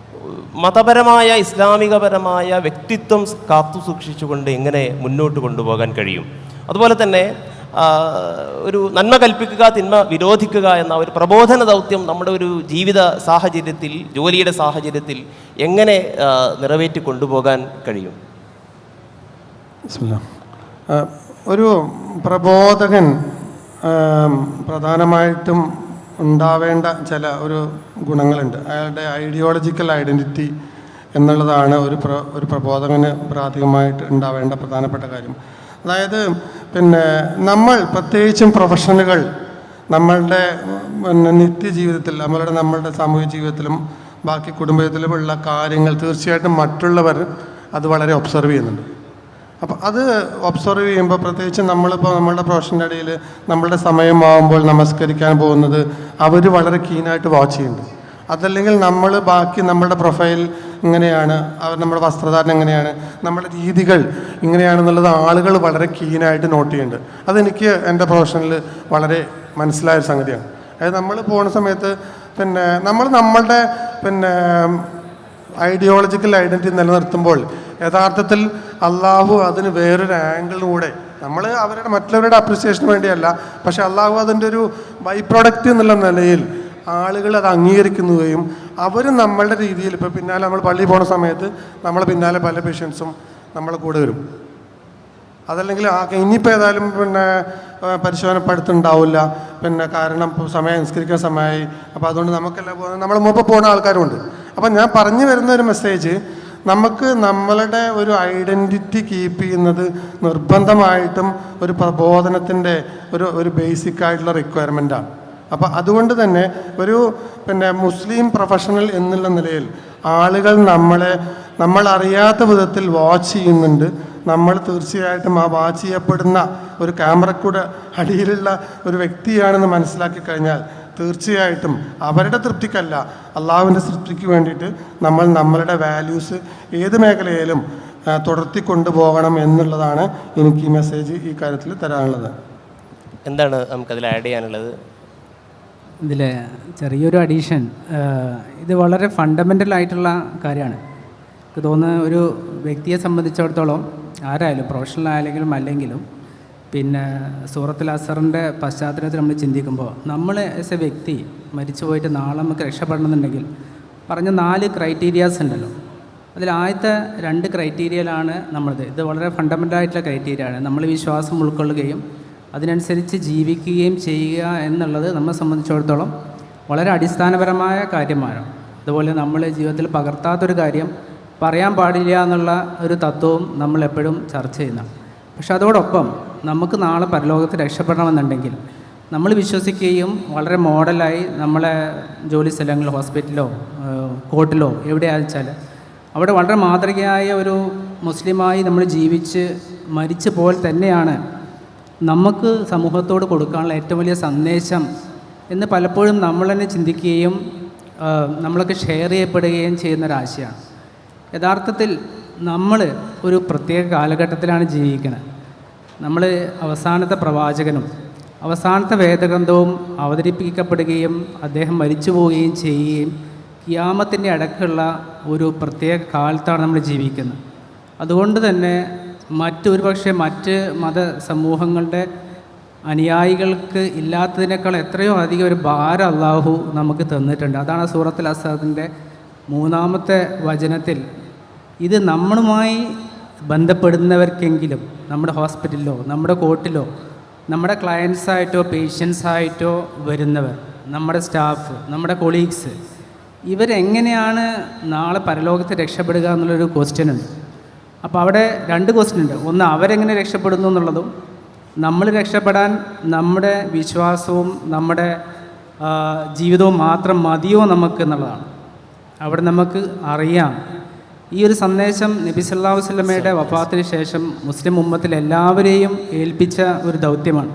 മതപരമായ ഇസ്ലാമികപരമായ വ്യക്തിത്വം കാത്തു സൂക്ഷിച്ചുകൊണ്ട് എങ്ങനെ മുന്നോട്ട് കൊണ്ടുപോകാൻ കഴിയും, അതുപോലെ തന്നെ ഒരു നന്മ കൽപ്പിക്കുക, തിന്മ വിരോധിക്കുക എന്ന ഒരു പ്രബോധന ദൗത്യം നമ്മുടെ ഒരു ജീവിത സാഹചര്യത്തിൽ, ജോലിയുടെ സാഹചര്യത്തിൽ എങ്ങനെ നിറവേറ്റി കൊണ്ടുപോകാൻ കഴിയും? ഒരു പ്രബോധകൻ പ്രധാനമായിട്ടും ഉണ്ടാവേണ്ട ചില ഒരു ഗുണങ്ങളുണ്ട്. അയാളുടെ ഐഡിയോളജിക്കൽ ഐഡൻറ്റിറ്റി എന്നുള്ളതാണ് ഒരു പ്രബോധകന് പ്രാഥമികമായിട്ട് ഉണ്ടാവേണ്ട പ്രധാനപ്പെട്ട കാര്യം. അതായത് പിന്നെ നമ്മൾ പ്രത്യേകിച്ചും പ്രൊഫഷണലുകൾ നമ്മളുടെ പിന്നെ നിത്യജീവിതത്തിൽ, നമ്മളുടെ സാമൂഹിക ജീവിതത്തിലും ബാക്കി കുടുംബത്തിലുമുള്ള കാര്യങ്ങൾ തീർച്ചയായിട്ടും മറ്റുള്ളവർ അത് വളരെ ഒബ്സർവ് ചെയ്യുന്നുണ്ട്. അപ്പോൾ അത് ഒബ്സർവ് ചെയ്യുമ്പോൾ, പ്രത്യേകിച്ച് നമ്മളിപ്പോൾ നമ്മളുടെ പ്രൊഫഷൻ്റെ ഇടയിൽ നമ്മളുടെ സമയമാകുമ്പോൾ നമസ്കരിക്കാൻ പോകുന്നത് അവർ വളരെ കീനായിട്ട് വാച്ച് ചെയ്യുന്നുണ്ട്. അതല്ലെങ്കിൽ നമ്മൾ ബാക്കി നമ്മുടെ പ്രൊഫൈൽ ഇങ്ങനെയാണ്, നമ്മുടെ വസ്ത്രധാരണം എങ്ങനെയാണ്, നമ്മുടെ രീതികൾ ഇങ്ങനെയാണെന്നുള്ളത് ആളുകൾ വളരെ കീനായിട്ട് നോട്ട് ചെയ്യുന്നുണ്ട്. അതെനിക്ക് എൻ്റെ പ്രൊഫഷനിൽ വളരെ മനസ്സിലായൊരു സംഗതിയാണ്. അതായത് നമ്മൾ പോകുന്ന സമയത്ത് നമ്മളുടെ ഐഡിയോളജിക്കൽ ഐഡൻറ്റിറ്റി നിലനിർത്തുമ്പോൾ യഥാർത്ഥത്തിൽ അള്ളാഹു അതിന് വേറൊരു ആംഗിളിലൂടെ, നമ്മൾ മറ്റുള്ളവരുടെ അപ്രിസിയേഷന് വേണ്ടിയല്ല, പക്ഷെ അള്ളാഹു അതിൻ്റെ ഒരു ബൈ പ്രൊഡക്റ്റ് എന്നുള്ള നിലയിൽ ആളുകൾ അത് അംഗീകരിക്കുകയും അവർ നമ്മളുടെ രീതിയിൽ, ഇപ്പോൾ പിന്നാലെ നമ്മൾ പള്ളിയിൽ പോകുന്ന സമയത്ത് നമ്മളെ പിന്നാലെ പല പേഷ്യൻസും നമ്മളെ കൂടെ വരും. അതല്ലെങ്കിൽ ഇനിയിപ്പോൾ ഏതായാലും പരിശോധന പഠിത്തമുണ്ടാവില്ല, കാരണം സമയം നിസ്കരിക്കാൻ സമയമായി, അപ്പോൾ അതുകൊണ്ട് നമുക്കെല്ലാം പോകുന്നത് നമ്മളെ മുമ്പ് പോകുന്ന ആൾക്കാരുമുണ്ട്. അപ്പം ഞാൻ പറഞ്ഞു വരുന്ന ഒരു മെസ്സേജ്, നമുക്ക് നമ്മളുടെ ഒരു ഐഡൻറ്റിറ്റി കീപ്പ് ചെയ്യുന്നത് നിർബന്ധമായിട്ടും ഒരു പ്രബോധനത്തിൻ്റെ ഒരു ബേസിക് ആയിട്ടുള്ള റിക്വയർമെൻറ്റാണ്. അപ്പോൾ അതുകൊണ്ട് തന്നെ ഒരു മുസ്ലിം പ്രൊഫഷണൽ എന്നുള്ള നിലയിൽ ആളുകൾ നമ്മളറിയാത്ത വിധത്തിൽ വാച്ച് ചെയ്യുന്നുണ്ട്. നമ്മൾ തീർച്ചയായിട്ടും ആ വാച്ച് ചെയ്യപ്പെടുന്ന ഒരു ക്യാമറക്കൂടെ അടിയിലുള്ള ഒരു വ്യക്തിയാണെന്ന് മനസ്സിലാക്കി കഴിഞ്ഞാൽ തീർച്ചയായിട്ടും അവരുടെ തൃപ്തിക്കല്ല, അള്ളാഹുവിൻ്റെ തൃപ്തിക്ക് വേണ്ടിയിട്ട് നമ്മളുടെ വാല്യൂസ് ഏത് മേഖലയിലും തുടർത്തി കൊണ്ടുപോകണം എന്നുള്ളതാണ് എനിക്ക് ഈ മെസ്സേജ് ഈ കാര്യത്തിൽ തരാനുള്ളത്. എന്താണ് നമുക്കതിൽ ആഡ് ചെയ്യാനുള്ളത്? ഇതിൽ ചെറിയൊരു അഡീഷൻ, ഇത് വളരെ ഫണ്ടമെൻ്റൽ ആയിട്ടുള്ള കാര്യമാണ്. എനിക്ക് തോന്നുന്നു ഒരു വ്യക്തിയെ സംബന്ധിച്ചിടത്തോളം ആരായാലും, പ്രൊഫഷണൽ ആയാലെങ്കിലും അല്ലെങ്കിലും, സൂറത്തുൽ അസറിൻ്റെ പശ്ചാത്തലത്തിൽ നമ്മൾ ചിന്തിക്കുമ്പോൾ നമ്മൾ ആസ് എ വ്യക്തി മരിച്ചു പോയിട്ട് നാളെ നമുക്ക് രക്ഷപ്പെടണമെന്നുണ്ടെങ്കിൽ പറഞ്ഞ 4 ക്രൈറ്റീരിയാസ് ഉണ്ടല്ലോ. അതിൽ ആദ്യത്തെ 2 ക്രൈറ്റീരിയയിലാണ് ഇത് വളരെ ഫണ്ടമെൻ്റൽ ആയിട്ടുള്ള ക്രൈറ്റീരിയ ആണ്. നമ്മൾ വിശ്വാസം ഉൾക്കൊള്ളുകയും അതിനനുസരിച്ച് ജീവിക്കുകയും ചെയ്യുക എന്നുള്ളത് നമ്മെ സംബന്ധിച്ചിടത്തോളം വളരെ അടിസ്ഥാനപരമായ കാര്യമാണ്. അതുപോലെ നമ്മൾ ജീവിതത്തിൽ പകർത്താത്തൊരു കാര്യം പറയാൻ പാടില്ല എന്നുള്ള ഒരു തത്വവും നമ്മൾ എപ്പോഴും ചർച്ച ചെയ്യുന്നതാണ്. പക്ഷെ അതോടൊപ്പം നമുക്ക് നാളെ പരലോകത്ത് രക്ഷപ്പെടണമെന്നുണ്ടെങ്കിൽ നമ്മൾ വിശ്വസിക്കുകയും വളരെ മോഡലായി നമ്മളെ ജോലി സ്ഥലങ്ങളിലോ ഹോസ്പിറ്റലിലോ കോർട്ടിലോ എവിടെയാണെന്ന് വെച്ചാൽ അവിടെ വളരെ മാതൃകയായ ഒരു മുസ്ലിമായി നമ്മൾ ജീവിച്ച് മരിച്ചു പോൽ തന്നെയാണ് നമുക്ക് സമൂഹത്തോട് കൊടുക്കാനുള്ള ഏറ്റവും വലിയ സന്ദേശം എന്ന് പലപ്പോഴും നമ്മൾ തന്നെ ചിന്തിക്കുകയും നമ്മളൊക്കെ ഷെയർ ചെയ്യപ്പെടുകയും ചെയ്യുന്നൊരാശയമാണ്. യഥാർത്ഥത്തിൽ നമ്മൾ ഒരു പ്രത്യേക കാലഘട്ടത്തിലാണ് ജീവിക്കുന്നത്. നമ്മൾ അവസാനത്തെ പ്രവാചകനും അവസാനത്തെ വേദഗ്രന്ഥവും അവതരിപ്പിക്കപ്പെടുകയും അദ്ദേഹം മരിച്ചു പോവുകയും ചെയ്യുകയും ഖിയാമത്തിൻ്റെ അടക്കമുള്ള ഒരു പ്രത്യേക കാലത്താണ് നമ്മൾ ജീവിക്കുന്നത്. അതുകൊണ്ട് തന്നെ ഒരുപക്ഷെ മറ്റ് മതസമൂഹങ്ങളുടെ അനുയായികൾക്ക് ഇല്ലാത്തതിനേക്കാൾ എത്രയോ അധികം ഒരു ഭാരം അള്ളാഹു നമുക്ക് തന്നിട്ടുണ്ട്. അതാണ് സൂറത്തുൽ അസ്സാദിൻ്റെ 3-ാമത്തെ വചനത്തിൽ ഇത് നമ്മളുമായി ബന്ധപ്പെടുന്നവർക്കെങ്കിലും നമ്മുടെ ഹോസ്പിറ്റലിലോ നമ്മുടെ കോർട്ടിലോ നമ്മുടെ ക്ലയൻസായിട്ടോ പേഷ്യൻസായിട്ടോ വരുന്നവർ, നമ്മുടെ സ്റ്റാഫ്, നമ്മുടെ കൊളീഗ്സ്, ഇവരെങ്ങനെയാണ് നാളെ പരലോകത്ത് രക്ഷപ്പെടുക എന്നുള്ളൊരു ക്വസ്റ്റ്യൻ ഉണ്ട്. അപ്പോൾ അവിടെ 2 ക്വസ്റ്റ്യൻ ഉണ്ട്. ഒന്ന്, അവരെങ്ങനെ രക്ഷപ്പെടുന്നു എന്നുള്ളതും നമ്മൾ രക്ഷപ്പെടാൻ നമ്മുടെ വിശ്വാസവും നമ്മുടെ ജീവിതവും മാത്രം മതിയോ നമുക്ക് എന്നുള്ളതാണ്. അവിടെ നമുക്ക് അറിയാം ഈ ഒരു സന്ദേശം നബി സല്ലല്ലാഹു അലൈഹി വസല്ലമയുടെ വഫാത്തിന് ശേഷം മുസ്ലിം ഉമ്മത്തിൽ എല്ലാവരെയും ഏൽപ്പിച്ച ഒരു ദൗത്യമാണ്.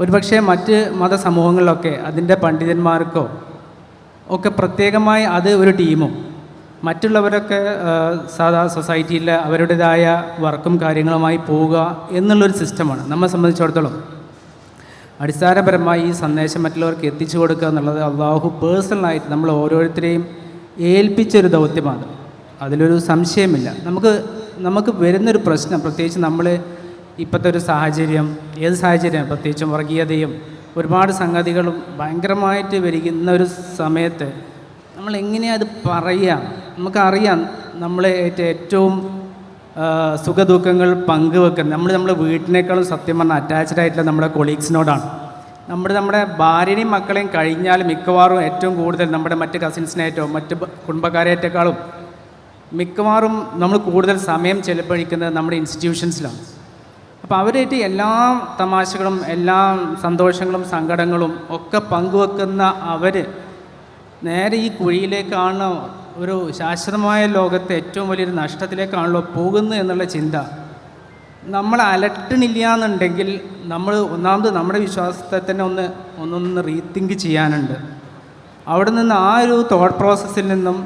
ഒരുപക്ഷെ മറ്റ് മതസമൂഹങ്ങളിലൊക്കെ അതിൻ്റെ പണ്ഡിതന്മാർക്കോ ഒക്കെ പ്രത്യേകമായി അത് ഒരു ടീമും, മറ്റുള്ളവരൊക്കെ സാധാ സൊസൈറ്റിയിൽ അവരുടേതായ വർക്കും കാര്യങ്ങളുമായി പോവുക എന്നുള്ളൊരു സിസ്റ്റമാണ്. നമ്മെ സംബന്ധിച്ചിടത്തോളം അടിസ്ഥാനപരമായി ഈ സന്ദേശം മറ്റുള്ളവർക്ക് എത്തിച്ചു കൊടുക്കുക എന്നുള്ളത് അള്ളാഹു പേഴ്സണലായിട്ട് നമ്മൾ ഓരോരുത്തരെയും ഏൽപ്പിച്ചൊരു ദൗത്യമാണ്. അതിലൊരു സംശയമില്ല. നമുക്ക് വരുന്നൊരു പ്രശ്നം, പ്രത്യേകിച്ച് നമ്മൾ ഇപ്പോഴത്തെ ഒരു സാഹചര്യം, ഏത് സാഹചര്യം, പ്രത്യേകിച്ചും വർഗീയതയും ഒരുപാട് സംഗതികളും ഭയങ്കരമായിട്ട് വരിക്കുന്ന ഒരു സമയത്ത് നമ്മൾ എങ്ങനെയാണ് അത് പറയുക? നമുക്കറിയാം നമ്മളെ ഏറ്റവും സുഖദുഃഖങ്ങൾ പങ്കുവെക്കുന്നത് നമ്മുടെ വീട്ടിനേക്കാളും സത്യം പറഞ്ഞാൽ അറ്റാച്ച്ഡ് ആയിട്ടുള്ള നമ്മുടെ കൊളീഗ്സിനോടാണ്. നമ്മുടെ ഭാര്യനെയും മക്കളെയും കഴിഞ്ഞാൽ മിക്കവാറും ഏറ്റവും കൂടുതൽ നമ്മുടെ മറ്റ് കസിൻസിനായിട്ടോ മറ്റ് കുടുംബക്കാരായിട്ടേക്കാളും മിക്കവാറും നമ്മൾ കൂടുതൽ സമയം ചെലവഴിക്കുന്നത് നമ്മുടെ ഇൻസ്റ്റിറ്റ്യൂഷൻസിലാണ്. അപ്പോൾ അവരായിട്ട് എല്ലാ തമാശകളും എല്ലാ സന്തോഷങ്ങളും സങ്കടങ്ങളും ഒക്കെ പങ്കുവെക്കുന്ന അവർ നേരെ ഈ കുഴിയിലേക്കാണല്ലോ, ഒരു ശാശ്വതമായ ലോകത്തെ ഏറ്റവും വലിയൊരു നഷ്ടത്തിലേക്കാണല്ലോ പോകുന്നു എന്നുള്ള ചിന്ത നമ്മൾ അലട്ടണില്ല എന്നുണ്ടെങ്കിൽ നമ്മൾ ഒന്നാമത് നമ്മുടെ വിശ്വാസത്തെ തന്നെ ഒന്നൊന്ന് റീതിങ്ക് ചെയ്യാനുണ്ട്. അവിടെ നിന്ന് ആ ഒരു തോട്ട് പ്രോസസ്സിൽ നിന്നും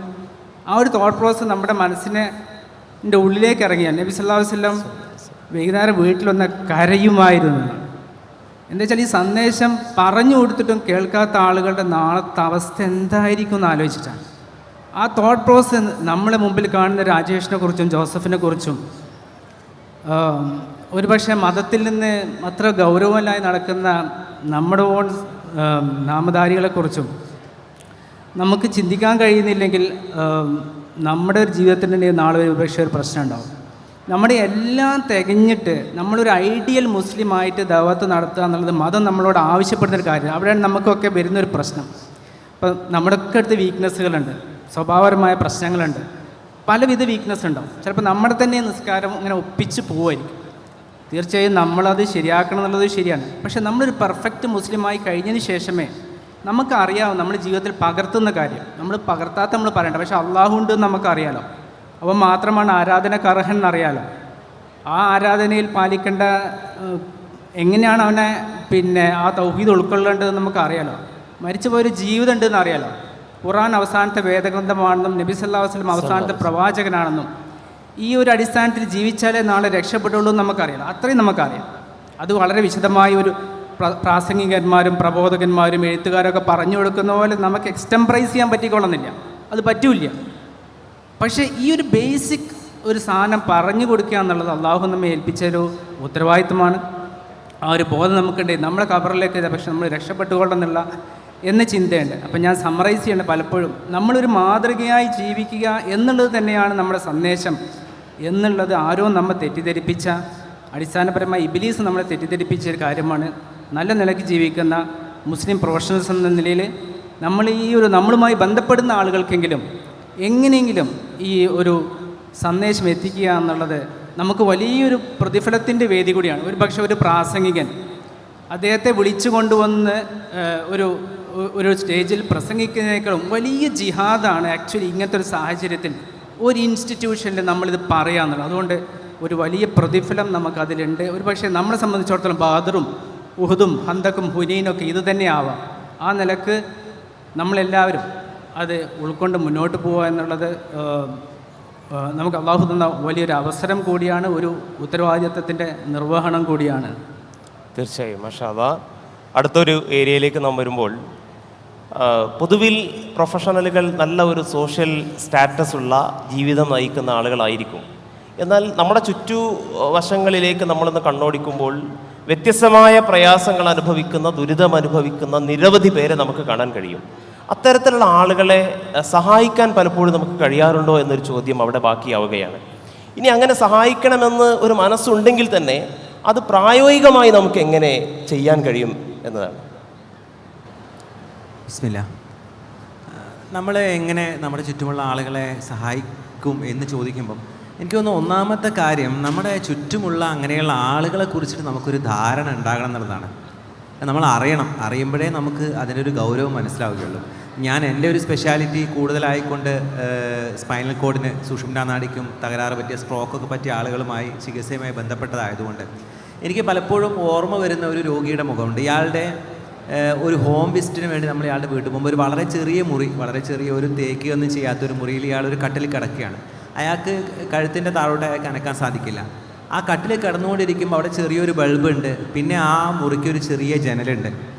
ആ ഒരു തോട്ട് പ്രോസസ്സ് നമ്മുടെ മനസ്സിൻ്റെ ഉള്ളിലേക്ക് ഇറങ്ങിയാൽ നബി സല്ലല്ലാഹു അലൈഹി വസല്ലം വൈകുന്നേരം വീട്ടിലൊന്ന് കരയുമായിരുന്നു. എന്താ വെച്ചാൽ ഈ സന്ദേശം പറഞ്ഞു കൊടുത്തിട്ടും കേൾക്കാത്ത ആളുകളുടെ നാളത്തെ അവസ്ഥ എന്തായിരിക്കും എന്ന് ആലോചിച്ചിട്ടാണ്. ആ തോട്ട് പ്രോസസ്സ് നമ്മളെ മുമ്പിൽ കാണുന്ന രാജേഷിനെ കുറിച്ചും ജോസഫിനെ കുറിച്ചും ഒരുപക്ഷെ മതത്തിൽ നിന്ന് അത്ര ഗൗരവമായി നടക്കുന്ന നമ്മുടെ ഓൺ നാമധാരികളെക്കുറിച്ചും നമുക്ക് ചിന്തിക്കാൻ കഴിയുന്നില്ലെങ്കിൽ നമ്മുടെ ഒരു ജീവിതത്തിൻ്റെ നാളെ ഒരുപക്ഷെ ഒരു പ്രശ്നം ഉണ്ടാവും. നമ്മുടെ എല്ലാം തികഞ്ഞിട്ട് നമ്മളൊരു ഐഡിയൽ മുസ്ലിമായിട്ട് ദഅവത്ത് നടത്തുക എന്നുള്ളത് മതം നമ്മളോട് ആവശ്യപ്പെടുന്നൊരു കാര്യം. അവിടെയാണ് നമുക്കൊക്കെ വരുന്നൊരു പ്രശ്നം. ഇപ്പം നമ്മുടെയൊക്കെ അടുത്ത് വീക്ക്നെസ്സുകളുണ്ട്, സ്വഭാവപരമായ പ്രശ്നങ്ങളുണ്ട്, പലവിധ വീക്ക്നെസ് ഉണ്ടാവും. ചിലപ്പോൾ നമ്മുടെ തന്നെ നിസ്കാരം ഇങ്ങനെ ഒപ്പിച്ച് പോവുമായിരിക്കും. തീർച്ചയായും നമ്മളത് ശരിയാക്കണം എന്നുള്ളത് ശരിയാണ്. പക്ഷേ നമ്മളൊരു പെർഫെക്റ്റ് മുസ്ലിമായി കഴിഞ്ഞതിന് ശേഷമേ നമുക്കറിയാവും നമ്മുടെ ജീവിതത്തിൽ പകർത്തുന്ന കാര്യം. നമ്മൾ പകർത്താത്ത നമ്മൾ പറയണ്ട, പക്ഷേ അള്ളാഹു ഉണ്ട് എന്ന് നമുക്കറിയാലോ. അവൻ മാത്രമാണ് ആരാധനക്ക് അർഹൻ എന്നറിയാലോ. ആ ആരാധനയിൽ പാലിക്കേണ്ട എങ്ങനെയാണ് അവനെ ആ തൗഹീദ് ഉൾക്കൊള്ളേണ്ടതെന്ന് നമുക്കറിയാലോ. മരിച്ചുപോയൊരു ജീവിതം ഉണ്ടെന്ന് അറിയാലോ. ഖുർആൻ അവസാനത്തെ വേദഗ്രന്ഥമാണെന്നും നബി സല്ലല്ലാഹു അലൈഹി വസല്ലം അവസാനത്തെ പ്രവാചകനാണെന്നും ഈ ഒരു അടിസ്ഥാനത്തിൽ ജീവിച്ചാലേ നാളെ രക്ഷപ്പെടുള്ളൂ എന്ന് നമുക്കറിയാം. അത്രയും നമുക്കറിയാം. അത് വളരെ വിശദമായ ഒരു പ്രാസംഗികന്മാരും പ്രബോധകന്മാരും എഴുത്തുകാരൊക്കെ പറഞ്ഞു കൊടുക്കുന്ന പോലെ നമുക്ക് എക്സ്റ്റംപ്രൈസ് ചെയ്യാൻ പറ്റിക്കൊള്ളുന്നില്ല, അത് പറ്റൂല. പക്ഷേ ഈ ഒരു ബേസിക് ഒരു സാധനം പറഞ്ഞു കൊടുക്കുക എന്നുള്ളത് അള്ളാഹു നമ്മെ ഏൽപ്പിച്ചൊരു ഉത്തരവാദിത്വമാണ്. ആ ഒരു ബോധം നമുക്കുണ്ട്. നമ്മുടെ ഖബറിലേക്ക് പക്ഷെ നമ്മൾ രക്ഷപ്പെട്ടുകൊള്ളുന്നില്ല എന്ന ചിന്തയുണ്ട്. അപ്പം ഞാൻ സമ്മറൈസ് ചെയ്യേണ്ടത് പലപ്പോഴും നമ്മളൊരു മാതൃകയായി ജീവിക്കുക എന്നുള്ളത് തന്നെയാണ് നമ്മുടെ സന്ദേശം എന്നുള്ളത് ആരോ നമ്മെ തെറ്റിദ്ധരിപ്പിച്ച, അടിസ്ഥാനപരമായി ഇബ്ലീസ് നമ്മളെ തെറ്റിദ്ധരിപ്പിച്ച ഒരു കാര്യമാണ്. നല്ല നിലയ്ക്ക് ജീവിക്കുന്ന മുസ്ലിം പ്രൊഫഷണൽസ് എന്ന നിലയിൽ നമ്മളുമായി ബന്ധപ്പെടുന്ന ആളുകൾക്കെങ്കിലും എങ്ങനെയെങ്കിലും ഈ ഒരു സന്ദേശം എത്തിക്കുക എന്നുള്ളത് നമുക്ക് വലിയൊരു പ്രതിഫലത്തിൻ്റെ വേദി കൂടിയാണ്. ഒരുപക്ഷെ ഒരു പ്രാസംഗികൻ അദ്ദേഹത്തെ വിളിച്ചു കൊണ്ടുവന്ന് ഒരു സ്റ്റേജിൽ പ്രസംഗിക്കുന്നതിനേക്കാളും വലിയ ജിഹാദാണ് ആക്ച്വലി ഇങ്ങനത്തെ ഒരു സാഹചര്യത്തിൽ ഒരു ഇൻസ്റ്റിറ്റ്യൂഷനിൽ നമ്മളിത് പറയാന്നുള്ളത്. അതുകൊണ്ട് ഒരു വലിയ പ്രതിഫലം നമുക്കതിലുണ്ട്. ഒരുപക്ഷെ നമ്മളെ സംബന്ധിച്ചിടത്തോളം ബദറും ഉഹുദും ഹന്തക്കും ഹുനൈനൊക്കെ ഇത് തന്നെ ആവാം. ആ നിലക്ക് നമ്മളെല്ലാവരും അത് ഉൾക്കൊണ്ട് മുന്നോട്ട് പോവുക എന്നുള്ളത് നമുക്ക് അള്ളാഹു തന്ന വലിയൊരു അവസരം കൂടിയാണ്, ഒരു ഉത്തരവാദിത്വത്തിൻ്റെ നിർവഹണം കൂടിയാണ്. തീർച്ചയായും മാഷാ അല്ലാഹ്. അടുത്തൊരു ഏരിയയിലേക്ക് നാം വരുമ്പോൾ പൊതുവിൽ പ്രൊഫഷണലുകൾ നല്ല ഒരു സോഷ്യൽ സ്റ്റാറ്റസ് ഉള്ള ജീവിതം നയിക്കുന്ന ആളുകളായിരിക്കും. എന്നാൽ നമ്മുടെ ചുറ്റുവശങ്ങളിലേക്ക് നമ്മളൊന്ന് കണ്ണോടിക്കുമ്പോൾ വ്യത്യസ്തമായ പ്രയാസങ്ങൾ അനുഭവിക്കുന്ന, ദുരിതം അനുഭവിക്കുന്ന നിരവധി പേരെ നമുക്ക് കാണാൻ കഴിയും. അത്തരത്തിലുള്ള ആളുകളെ സഹായിക്കാൻ പലപ്പോഴും നമുക്ക് കഴിയാറുണ്ടോ എന്നൊരു ചോദ്യം അവിടെ ബാക്കിയാവുകയാണ്. ഇനി അങ്ങനെ സഹായിക്കണമെന്ന് ഒരു മനസ്സുണ്ടെങ്കിൽ തന്നെ അത് പ്രായോഗികമായി നമുക്ക് എങ്ങനെ ചെയ്യാൻ കഴിയും എന്നതാണ്. ബിസ്മില്ലാ. നമ്മൾ എങ്ങനെ നമ്മുടെ ചുറ്റുമുള്ള ആളുകളെ സഹായിക്കും എന്ന് ചോദിക്കുമ്പം എനിക്ക് തോന്നുന്നു ഒന്നാമത്തെ കാര്യം നമ്മുടെ ചുറ്റുമുള്ള അങ്ങനെയുള്ള ആളുകളെ കുറിച്ചിട്ട് നമുക്കൊരു ധാരണ ഉണ്ടാകണം എന്നുള്ളതാണ്. നമ്മൾ അറിയുമ്പോഴേ നമുക്ക് അതിൻ്റെ ഒരു ഗൗരവം മനസ്സിലാവുകയുള്ളൂ. ഞാൻ എൻ്റെ ഒരു സ്പെഷ്യാലിറ്റി കൂടുതലായിക്കൊണ്ട് സ്പൈനൽ കോഡിന്, സുഷുമ്നാ നാഡിക്കും തകരാറ് പറ്റിയ, സ്ട്രോക്കൊക്കെ പറ്റിയ ആളുകളുമായി ചികിത്സയുമായി ബന്ധപ്പെട്ടതായതുകൊണ്ട് എനിക്ക് പലപ്പോഴും ഓർമ്മ വരുന്ന ഒരു രോഗിയുടെ മുഖമുണ്ട്. ഇയാളുടെ ഒരു ഹോം വിസിറ്റിന് വേണ്ടി നമ്മൾ ഇയാളുടെ വീട്ടിൽ പോകുമ്പോൾ ഒരു വളരെ ചെറിയ മുറി, വളരെ ചെറിയ ഒരു തേക്കുകയൊന്നും ചെയ്യാത്തൊരു മുറിയിൽ ഇയാളൊരു കട്ടിൽ കിടക്കുകയാണ്. അയാൾക്ക് കഴുത്തിൻ്റെ താഴോട്ട് അയാൾക്ക് അനക്കാൻ സാധിക്കില്ല. ആ കട്ടിൽ കിടന്നുകൊണ്ടിരിക്കുമ്പോൾ അവിടെ ചെറിയൊരു ബൾബുണ്ട്, പിന്നെ ആ മുറിക്കൊരു ചെറിയ ജനലുണ്ട്.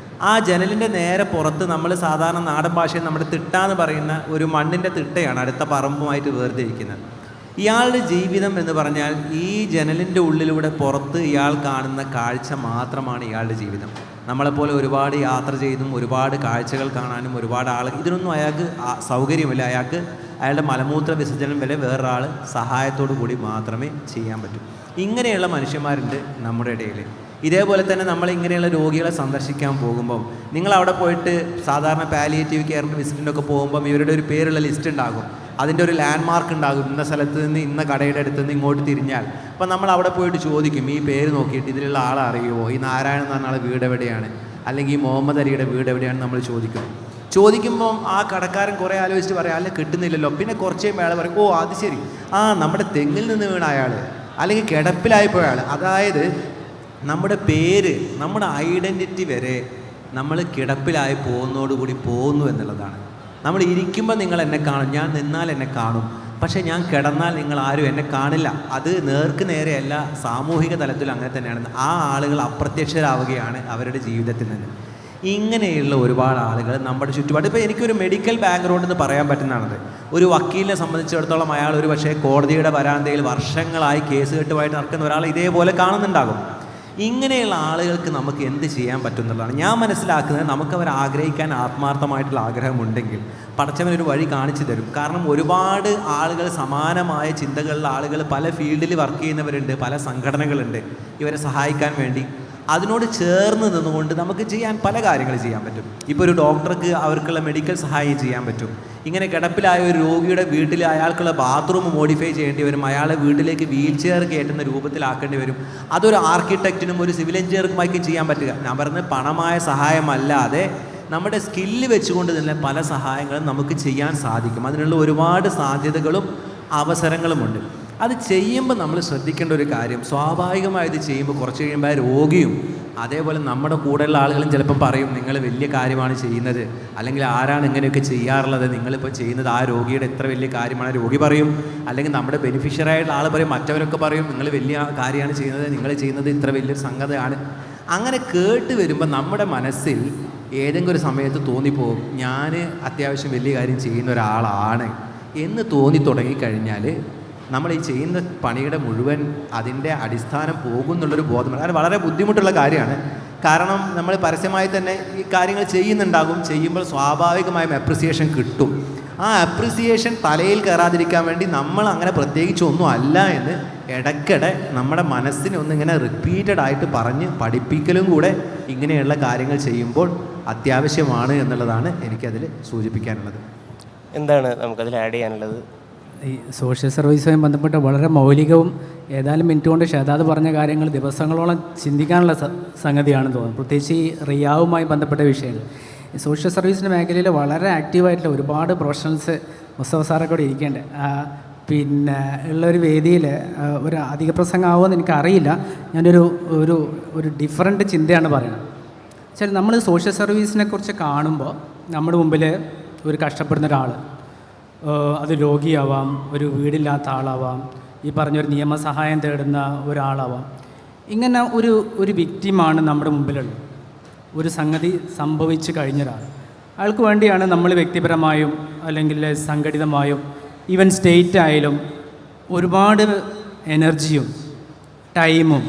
ആ ജനലിൻ്റെ നേരെ പുറത്ത് നമ്മൾ സാധാരണ നാടൻ ഭാഷയിൽ നമ്മുടെ തിട്ടാന്ന് പറയുന്ന ഒരു മണ്ണിൻ്റെ തിട്ടയാണ് അടുത്ത പറമ്പുമായിട്ട് വേർതിരിക്കുന്നത്. ഇയാളുടെ ജീവിതം എന്ന് പറഞ്ഞാൽ ഈ ജനലിൻ്റെ ഉള്ളിലൂടെ പുറത്ത് ഇയാൾ കാണുന്ന കാഴ്ച മാത്രമാണ് ഇയാളുടെ ജീവിതം. നമ്മളെപ്പോലെ ഒരുപാട് യാത്ര ചെയ്തും ഒരുപാട് കാഴ്ചകൾ കാണാനും ഒരുപാട് ഇതിനൊന്നും അയാൾക്ക് സൗകര്യമില്ല. അയാളുടെ മലമൂത്ര വിസർജനം വരെ വേറൊരാൾ സഹായത്തോടു കൂടി മാത്രമേ ചെയ്യാൻ പറ്റൂ. ഇങ്ങനെയുള്ള മനുഷ്യന്മാരുണ്ട് നമ്മുടെ ഇടയിൽ. ഇതേപോലെ തന്നെ നമ്മൾ ഇങ്ങനെയുള്ള രോഗികളെ സന്ദർശിക്കാൻ പോകുമ്പം നിങ്ങൾ അവിടെ പോയിട്ട് സാധാരണ പാലിയേറ്റീവ് കെയറിൻ്റെ വിസിറ്റിനൊക്കെ പോകുമ്പം ഇവരുടെ ഒരു പേരുള്ള ലിസ്റ്റ് ഉണ്ടാകും, അതിൻ്റെ ഒരു ലാൻഡ് മാർക്ക് ഉണ്ടാകും. ഇന്ന സ്ഥലത്ത് നിന്ന് ഇന്ന കടയുടെ അടുത്ത് നിന്ന് ഇങ്ങോട്ട് തിരിഞ്ഞാൽ അപ്പം നമ്മൾ അവിടെ പോയിട്ട് ചോദിക്കും, ഈ പേര് നോക്കിയിട്ട് ഇതിലുള്ള ആളെ അറിയുമോ, ഈ നാരായണൻ എന്ന് പറഞ്ഞ ആളെ വീട് എവിടെയാണ്, അല്ലെങ്കിൽ ഈ മുഹമ്മദ് അലിയുടെ വീട് എവിടെയാണ് നമ്മൾ ചോദിക്കുമ്പം ആ കടക്കാരൻ കുറേ ആലോചിച്ചിട്ട് പറയാം, അല്ല കിട്ടുന്നില്ലല്ലോ. പിന്നെ കുറച്ചേ അയാൾ പറയും, ഓ അത് ശരി, നമ്മുടെ തെങ്ങിൽ നിന്ന് വീണ അയാൾ, അല്ലെങ്കിൽ കിടപ്പിലായി പോയ ആൾ. അതായത് നമ്മുടെ പേര്, നമ്മുടെ ഐഡൻറ്റിറ്റി വരെ നമ്മൾ കിടപ്പിലായി പോകുന്നതോടുകൂടി പോകുന്നു എന്നുള്ളതാണ്. നമ്മൾ ഇരിക്കുമ്പോൾ നിങ്ങൾ എന്നെ കാണും, ഞാൻ നിന്നാൽ എന്നെ കാണും, പക്ഷേ ഞാൻ കിടന്നാൽ നിങ്ങൾ ആരും എന്നെ കാണില്ല. അത് നേർക്ക് നേരെയല്ല, സാമൂഹിക തലത്തിൽ അങ്ങനെ തന്നെയാണ്. ആ ആളുകൾ അപ്രത്യക്ഷരാവുകയാണ് അവരുടെ ജീവിതത്തിൽ നിന്ന്. ഇങ്ങനെയുള്ള ഒരുപാട് ആളുകൾ നമ്മുടെ ചുറ്റുപാട്. ഇപ്പോൾ എനിക്കൊരു മെഡിക്കൽ ബാക്ക്ഗ്രൗണ്ട് എന്ന് പറയാൻ പറ്റുന്നതാണത്. ഒരു വക്കീലിനെ സംബന്ധിച്ചിടത്തോളം അയാൾ ഒരു പക്ഷേ കോടതിയുടെ വരാന്തയിൽ വർഷങ്ങളായി കേസ് കെട്ടുമായിട്ട് നടക്കുന്ന ഒരാൾ ഇതേപോലെ കാണുന്നുണ്ടാകും. ഇങ്ങനെയുള്ള ആളുകൾക്ക് നമുക്ക് എന്ത് ചെയ്യാൻ പറ്റും എന്നുള്ളതാണ് ഞാൻ മനസ്സിലാക്കുന്നത്. നമുക്കവർ ആഗ്രഹിക്കാൻ ആത്മാർത്ഥമായിട്ടുള്ള ആഗ്രഹമുണ്ടെങ്കിൽ പടച്ചവനൊരു വഴി കാണിച്ചു തരും. കാരണം ഒരുപാട് ആളുകൾ, സമാനമായ ചിന്തകളുള്ള ആളുകൾ പല ഫീൽഡിൽ വർക്ക് ചെയ്യുന്നവരുണ്ട്, പല സംഘടനകളുണ്ട് ഇവരെ സഹായിക്കാൻ വേണ്ടി. അതിനോട് ചേർന്ന് നിന്നുകൊണ്ട് നമുക്ക് ചെയ്യാൻ പല കാര്യങ്ങൾ ചെയ്യാൻ പറ്റും. ഇപ്പോൾ ഒരു ഡോക്ടർക്ക് അവർക്കുള്ള മെഡിക്കൽ സഹായം ചെയ്യാൻ പറ്റും. ഇങ്ങനെ കിടപ്പിലായ ഒരു രോഗിയുടെ വീട്ടിൽ അയാൾക്കുള്ള ബാത്റൂം മോഡിഫൈ ചെയ്യേണ്ടി വരും, അയാളെ വീട്ടിലേക്ക് വീൽ ചെയർ കയറ്റുന്ന രൂപത്തിലാക്കേണ്ടി വരും. അതൊരു ആർക്കിടെക്റ്റിനും ഒരു സിവിൽ എഞ്ചിനീയർക്കുമായിരിക്കും ചെയ്യാൻ പറ്റുക. ഞാൻ പറഞ്ഞത് പണമായ സഹായമല്ലാതെ നമ്മുടെ സ്കില്ല് വെച്ചുകൊണ്ട് തന്നെ പല സഹായങ്ങളും നമുക്ക് ചെയ്യാൻ സാധിക്കും. അതിനുള്ള ഒരുപാട് സാധ്യതകളും അവസരങ്ങളുമുണ്ട്. അത് ചെയ്യുമ്പോൾ നമ്മൾ ശ്രദ്ധിക്കേണ്ട ഒരു കാര്യം, സ്വാഭാവികമായി ഇത് ചെയ്യുമ്പോൾ കുറച്ച് കഴിയുമ്പോൾ രോഗിയും അതേപോലെ നമ്മുടെ കൂടെയുള്ള ആളുകളും ചിലപ്പം പറയും, നിങ്ങൾ വലിയ കാര്യമാണ് ചെയ്യുന്നത്, അല്ലെങ്കിൽ ആരാണ് ഇങ്ങനെയൊക്കെ ചെയ്യാറുള്ളത്, നിങ്ങളിപ്പോൾ ചെയ്യുന്നത് ആ രോഗിയുടെ എത്ര വലിയ കാര്യമാണ് രോഗി പറയും. അല്ലെങ്കിൽ നമ്മുടെ ബെനിഫിഷ്യറി ആയിട്ടുള്ള ആൾ പറയും, മറ്റവരൊക്കെ പറയും നിങ്ങൾ വലിയ കാര്യമാണ് ചെയ്യുന്നത്, നിങ്ങൾ ചെയ്യുന്നത് ഇത്ര വലിയൊരു സംഗതിയാണ്. അങ്ങനെ കേട്ട് വരുമ്പോൾ നമ്മുടെ മനസ്സിൽ ഏതെങ്കിലും ഒരു സമയത്ത് തോന്നിപ്പോകും, ഞാൻ അത്യാവശ്യം വലിയ കാര്യം ചെയ്യുന്ന ഒരാളാണ് എന്ന് തോന്നി തുടങ്ങിക്കഴിഞ്ഞാൽ നമ്മൾ ഈ ചെയ്യുന്ന പണിയുടെ മുഴുവൻ അതിൻ്റെ അടിസ്ഥാനം പോകുന്നുള്ളൊരു ബോധമാണ്. അത് വളരെ ബുദ്ധിമുട്ടുള്ള കാര്യമാണ്. കാരണം നമ്മൾ പരസ്യമായി തന്നെ ഈ കാര്യങ്ങൾ ചെയ്യുന്നുണ്ടാകും. ചെയ്യുമ്പോൾ സ്വാഭാവികമായും അപ്രിസിയേഷൻ കിട്ടും. ആ അപ്രിസിയേഷൻ തലയിൽ കയറാതിരിക്കാൻ വേണ്ടി നമ്മൾ അങ്ങനെ പ്രത്യേകിച്ചൊന്നും അല്ല എന്ന് ഇടയ്ക്കിടെ നമ്മുടെ മനസ്സിനെ ഒന്നിങ്ങനെ റിപ്പീറ്റഡ് ആയിട്ട് പറഞ്ഞ് പഠിപ്പിക്കലും കൂടെ ഇങ്ങനെയുള്ള കാര്യങ്ങൾ ചെയ്യുമ്പോൾ അത്യാവശ്യമാണ് എന്നുള്ളതാണ് എനിക്കതിൽ സൂചിപ്പിക്കാനുള്ളത്. എന്താണ് നമുക്കതിൽ ആഡ് ചെയ്യാനുള്ളത്? ഈ സോഷ്യൽ സർവീസുമായി ബന്ധപ്പെട്ട് വളരെ മൗലികവും ഏതാനും മിനിറ്റ് കൊണ്ട് ഷഹദാദ് പറഞ്ഞ കാര്യങ്ങൾ ദിവസങ്ങളോളം ചിന്തിക്കാനുള്ള സംഗതിയാണെന്ന് തോന്നുന്നു. പ്രത്യേകിച്ച് ഈ റിയാവുമായി ബന്ധപ്പെട്ട വിഷയങ്ങൾ. ഈ സോഷ്യൽ സർവീസിൻ്റെ മേഖലയിൽ വളരെ ആക്റ്റീവായിട്ടുള്ള ഒരുപാട് പ്രൊഫഷണൽസ് മുസ്തഫ സാറൊക്കെ കൂടെ ഇരിക്കേണ്ടത്. പിന്നെ ഉള്ളൊരു വേദിയിൽ ഒരു അധിക പ്രസംഗമാവുമെന്ന് എനിക്കറിയില്ല. ഞാനൊരു ഒരു ഒരു ഡിഫറൻറ്റ് ചിന്തയാണ് പറയുന്നത്. വെച്ചാൽ നമ്മൾ സോഷ്യൽ സർവീസിനെ കുറിച്ച് കാണുമ്പോൾ നമ്മുടെ മുമ്പിൽ ഒരു കഷ്ടപ്പെടുന്ന ഒരാൾ, അത് രോഗിയാവാം, ഒരു വീടില്ലാത്ത ആളാവാം, ഈ പറഞ്ഞൊരു നിയമസഹായം തേടുന്ന ഒരാളാവാം. ഇങ്ങനെ ഒരു വിക്റ്റിമാണ് നമ്മുടെ മുമ്പിലുള്ളത്. ഒരു സംഗതി സംഭവിച്ചു കഴിഞ്ഞൊരാൾ, അയാൾക്ക് വേണ്ടിയാണ് നമ്മൾ വ്യക്തിപരമായും അല്ലെങ്കിൽ സംഘടിതമായും ഈവൻ സ്റ്റേറ്റ് ആയാലും ഒരുപാട് എനർജിയും ടൈമും